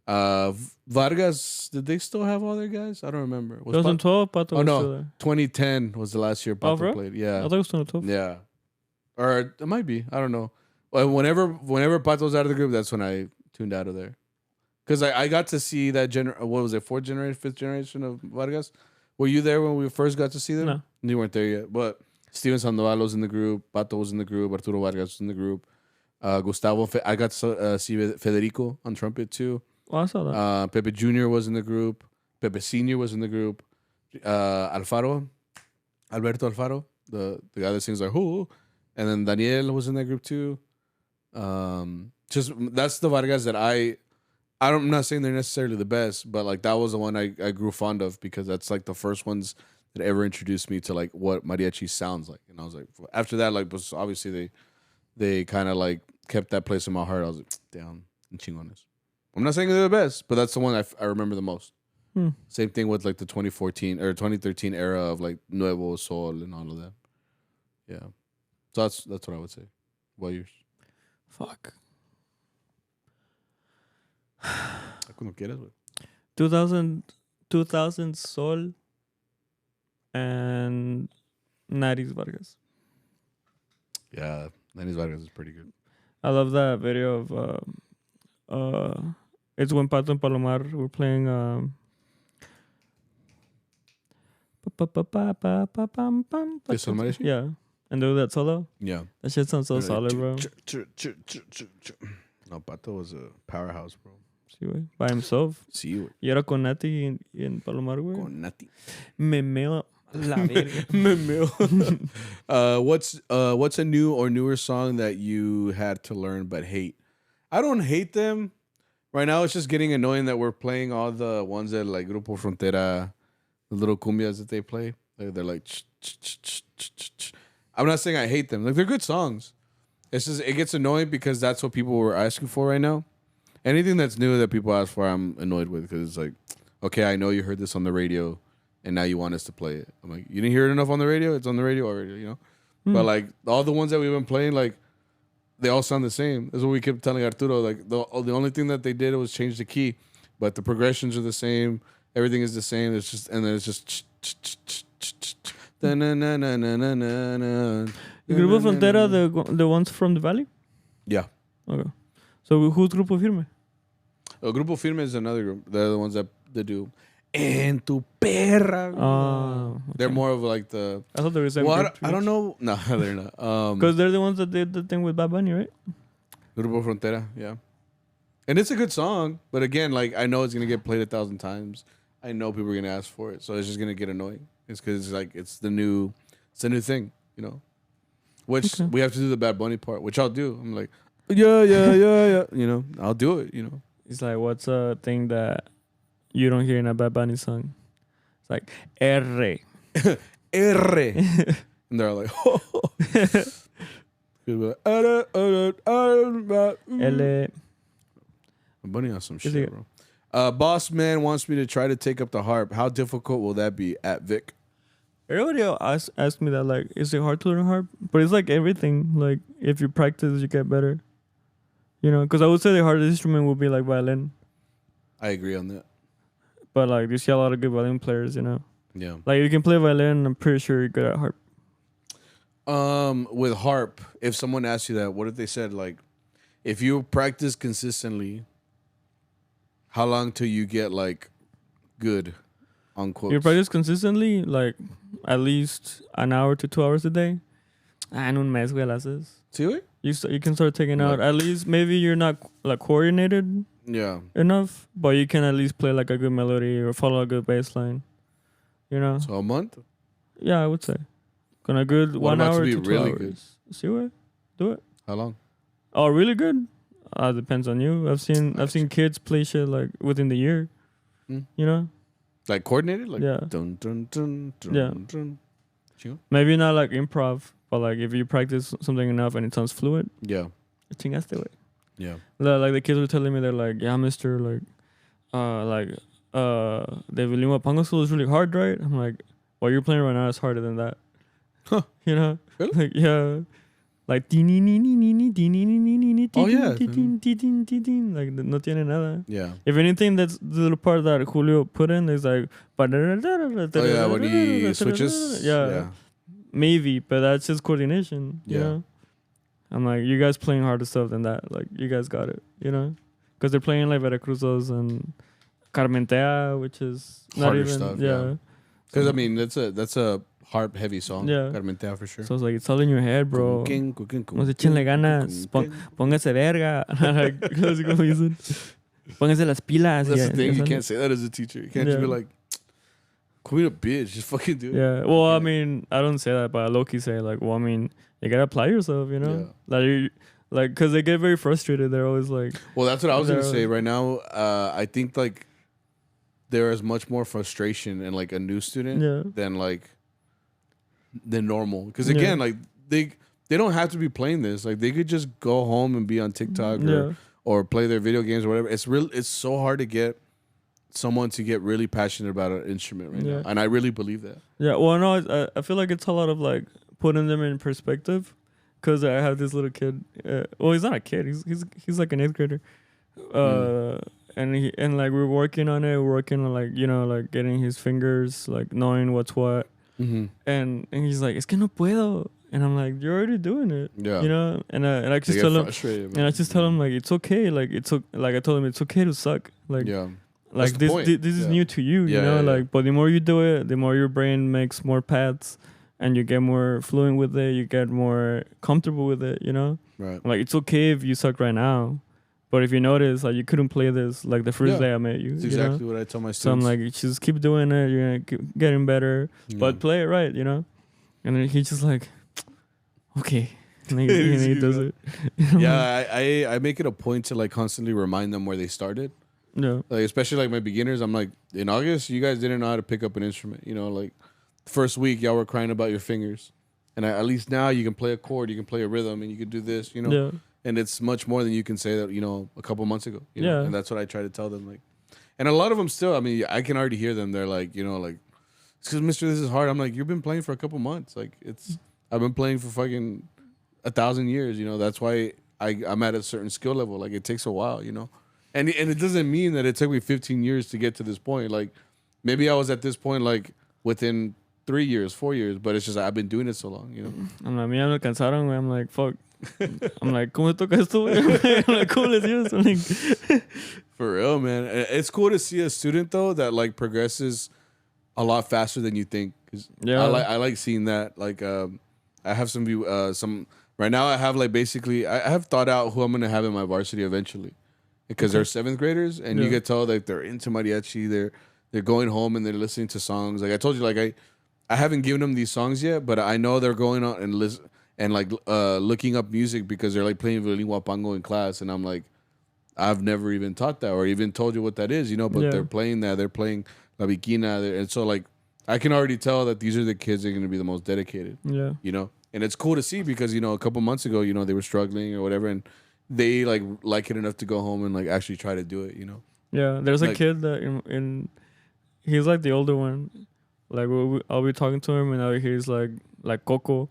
S2: Vargas, did they still have all their guys? I don't remember.
S1: 2012, Pato.
S2: Oh no, 2010 was the last year Pato played. Yeah,
S1: I thought it was 2012.
S2: Yeah, or it might be. I don't know. Whenever Pato was out of the group, that's when I tuned out of there. Because I got to see that what was it, 5th generation of Vargas? Were you there when we first got to see them?
S1: No.
S2: You weren't there yet. But Steven Sandoval was in the group, Pato was in the group, Arturo Vargas was in the group, Gustavo, I got to see Federico on trumpet too.
S1: Oh, I saw that.
S2: Pepe Jr. was in the group, Pepe Sr. was in the group, Alfaro, Alberto Alfaro, the guy that sings like, who? And then Daniel was in that group too. Just that's the Vargas that I'm not saying they're necessarily the best, but like that was the one I grew fond of because that's like the first ones that ever introduced me to like what mariachi sounds like. And I was like, after that, like, was obviously they kind of like kept that place in my heart. I was like, damn, chingones. I'm not saying they're the best, but that's the one I remember the most. Same thing with like the 2014 or 2013 era of like Nuevo Sol and all of that. Yeah, so that's what I would say. What yours?
S1: Fuck.
S2: Cuando quieras, güey.
S1: 2000 Sol and 90s Vargas.
S2: Yeah, 90s Vargas is pretty good.
S1: I love that video of it's when Pato and Palomar were playing yeah, and do that solo.
S2: Yeah,
S1: that shit sounds so solid, bro.
S2: No, Pato was a powerhouse, bro.
S1: Sí, güey. By himself.
S2: Sí, güey.
S1: Y era con Nati y en Palomar, güey.
S2: Con Nati.
S1: Me meo la verga.
S2: Me meo. What's a new or newer song that you had to learn but hate? I don't hate them. Right now, it's just getting annoying that we're playing all the ones that like Grupo Frontera, the little cumbias that they play. They're like, I'm not saying I hate them. Like, they're good songs. It's just, it gets annoying because that's what people were asking for right now. Anything that's new that people ask for, I'm annoyed with because it's like, okay, I know you heard this on the radio and now you want us to play it. I'm like, you didn't hear it enough on the radio? It's on the radio already, you know? But like, all the ones that we've been playing, like, they all sound the same. That's what we kept telling Arturo. Like, the only thing that they did was change the key, but the progressions are the same. Everything is the same. It's just, and then it's just.
S1: The Grupo Frontera, the ones from the valley?
S2: Yeah.
S1: Okay. So who's Grupo Firme?
S2: Grupo Firme is another group. They're the ones that do En tu perra.
S1: Okay.
S2: They're more of like the...
S1: I thought they were the same
S2: Well,
S1: group.
S2: I don't know. No, they're not.
S1: Because they're the ones that did the thing with Bad Bunny, right?
S2: Grupo Frontera, yeah. And it's a good song, but again, like I know it's gonna get played 1,000 times. I know people are gonna ask for it, so it's just gonna get annoying. It's because it's like it's the new thing, you know. Which we have to do the Bad Bunny part, which I'll do. I'm like, yeah. You know, I'll do it. You know,
S1: it's like what's a thing that you don't hear in a Bad Bunny song? It's like R.
S2: And they're like,
S1: L.
S2: Bunny on some shit, bro. Boss man wants me to try to take up the harp. How difficult will that be? At Vic.
S1: Everybody asked me that, like, is it hard to learn harp? But it's like everything. Like, if you practice, you get better. You know, because I would say the hardest instrument would be like violin.
S2: I agree on that.
S1: But like, you see a lot of good violin players. You know.
S2: Yeah.
S1: Like, you can play violin. I'm pretty sure you're good at harp.
S2: With harp, if someone asks you that, what if they said like, if you practice consistently, how long till you get like good, unquote?
S1: You practice consistently, like at least an hour to 2 hours a day. En un mes, güey, las haces.
S2: See?
S1: You can start taking out at least, maybe you're not like coordinated enough, but you can at least play like a good melody or follow a good bass line. You know?
S2: So a month?
S1: Yeah, I would say. Gonna good
S2: what
S1: 1 hour
S2: to, be
S1: to 2
S2: really
S1: hours.
S2: Good?
S1: See what? Do it.
S2: How long?
S1: Oh, really good? Depends on you. I've seen kids play shit like within the year. You know?
S2: Like coordinated? Like
S1: yeah.
S2: Dun, dun, dun, dun,
S1: yeah.
S2: Dun.
S1: Maybe not like improv, but like if you practice something enough and it sounds fluid.
S2: Yeah.
S1: Chingaste, güey.
S2: Yeah.
S1: Like the kids were telling me, they're like, yeah, mister, like the Vilima Pango school is really hard, right? I'm like, what you're playing right now is harder than that.
S2: Huh.
S1: You know?
S2: Really?
S1: Like, yeah. Like, oh
S2: yeah.
S1: Like, no tiene nada.
S2: Yeah.
S1: If anything, that's the little part that Julio put in is like,
S2: oh yeah, when he switches.
S1: Yeah. Maybe, but that's just coordination. You know? I'm like, you guys playing harder stuff than that. Like, you guys got it, you know? Because they're playing like Veracruzos and Carmentea, which is not
S2: harder
S1: even
S2: stuff. Yeah. Because I mean, that's a harp heavy song.
S1: Yeah.
S2: Carmentea for sure.
S1: So it's like, it's all in your head, bro. Pues échenle ganas. Póngase verga. Así como dicen. Póngase las pilas.
S2: That's the thing. You can't say that as a teacher. You can't just be like, quit a bitch. Just fucking do it.
S1: Yeah. Well, I mean, I don't say that, but I low-key say like, well, I mean, you gotta apply yourself, you know? Yeah. Like, because they get very frustrated. They're always like...
S2: Well, that's what I was going to say. Right now, I think like there is much more frustration in like a new student than normal. Because again, like they don't have to be playing this. Like they could just go home and be on TikTok or play their video games or whatever. It's so hard to get someone to get really passionate about an instrument right now. And I really believe that. Yeah.
S1: Well, no, I feel like it's a lot of like putting them in perspective. Because I have this little kid. Well, he's not a kid. He's like an 8th grader. And like we're working on it. We're working on like, you know, like getting his fingers, like knowing what's what. Mm-hmm. And he's like, es que no puedo. And I'm like, you're already doing it. Yeah. You know. And I just tell him. And I just tell him like, it's okay. Like like I told him it's okay to suck. Like like this is new to you. You know. Like, but the more you do it, the more your brain makes more paths. And you get more fluent with it. You get more comfortable with it, you know?
S2: Right.
S1: Like, it's okay if you suck right now. But if you notice, like, you couldn't play this, like, the first day I met you.
S2: That's exactly what I tell my students.
S1: So I'm like, just keep doing it. You're going to keep getting better. But play it right, you know? And then he's just like, okay. And he does it.
S2: Yeah, I make it a point to, like, constantly remind them where they started.
S1: Yeah.
S2: Like, especially, like, my beginners. I'm like, in August, you guys didn't know how to pick up an instrument, you know? Like... First week, y'all were crying about your fingers. And at least now you can play a chord, you can play a rhythm, and you can do this, you know? Yeah. And it's much more than you can say that, you know, a couple months ago. You know? And that's what I try to tell them. Like, and a lot of them still, I mean, I can already hear them. They're like, you know, like, it's because, mister, this is hard. I'm like, you've been playing for a couple months. Like, I've been playing for fucking 1,000 years, you know? That's why I'm at a certain skill level. Like, it takes a while, you know? And it doesn't mean that it took me 15 years to get to this point. Like, maybe I was at this point, like, within 3 years, 4 years, but it's just I've been doing it so long, you know.
S1: I'm like, me ya me cansaron, güey. I'm like, fuck. I'm like, ¿cómo se toca esto, güey? I'm like, ¿cómo les digo? I'm like,
S2: For real, man. It's cool to see a student though that like progresses a lot faster than you think. 'Cause
S1: Yeah.
S2: I like seeing that. Like I have some right now. I have like basically I have thought out who I'm gonna have in my varsity eventually, because they're 7th graders and you can tell like they're into mariachi. They're going home and they're listening to songs. Like I told you, like I haven't given them these songs yet, but I know they're going on and listen and like looking up music because they're like playing violin huapango in class, and I'm like, I've never even taught that or even told you what that is, you know. But they're playing that. They're playing La Viquina, and so like I can already tell that these are the kids that are going to be the most dedicated.
S1: Yeah.
S2: You know, and it's cool to see because you know a couple months ago, you know, they were struggling or whatever, and they like it enough to go home and like actually try to do it. You know.
S1: Yeah. There's a
S2: Like-
S1: kid that in he's like the older one. Like I'll be talking to him and he's like Coco.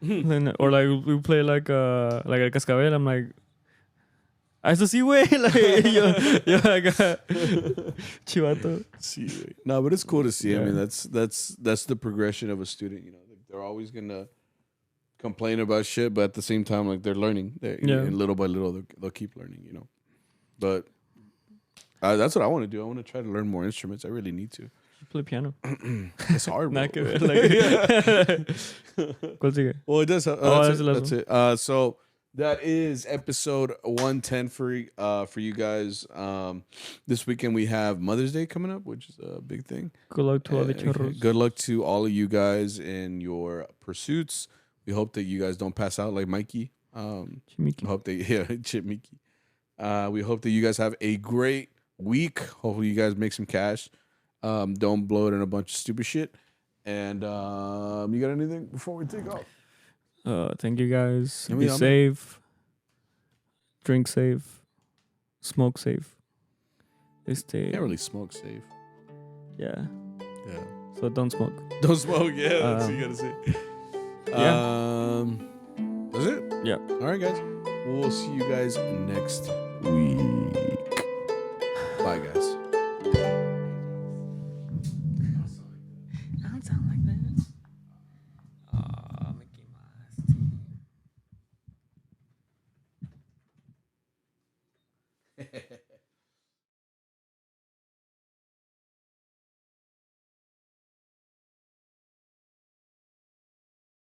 S1: Then, or like we play like El Cascabel. I'm like, I used to see way like yo I got chivato.
S2: See, no, but it's cool to see.
S1: Yeah.
S2: I mean, that's the progression of a student. You know, like, they're always gonna complain about shit, but at the same time, like they're learning. And little by little, they'll keep learning. You know, but that's what I want to do. I want to try to learn more instruments. I really need to.
S1: Play piano.
S2: It's hard, bro.
S1: Nada que ver, like, ¿Cuál sigue?
S2: Well, it does.
S1: that's the last
S2: That's it. So that is episode 110 for you guys. This weekend we have Mother's Day coming up, which is a big thing.
S1: Good luck to all the charros.
S2: Good luck to all of you guys in your pursuits. We hope that you guys don't pass out like Mikey.
S1: Chimiki.
S2: Hope that Chip Mickey. We hope that you guys have a great week. Hopefully you guys make some cash. Don't blow it in a bunch of stupid shit. And you got anything before we take off?
S1: Thank you guys.
S2: Yeah,
S1: Be
S2: I'm-
S1: safe. Drink safe. Smoke safe.
S2: Can't really smoke safe.
S1: Yeah.
S2: Yeah.
S1: So don't smoke.
S2: Don't smoke. Yeah, that's what you gotta say.
S1: Yeah.
S2: That's it.
S1: Yeah.
S2: All right, guys. We'll see you guys next week. Bye, guys.
S1: I don't sound like that. Mickey Mouse.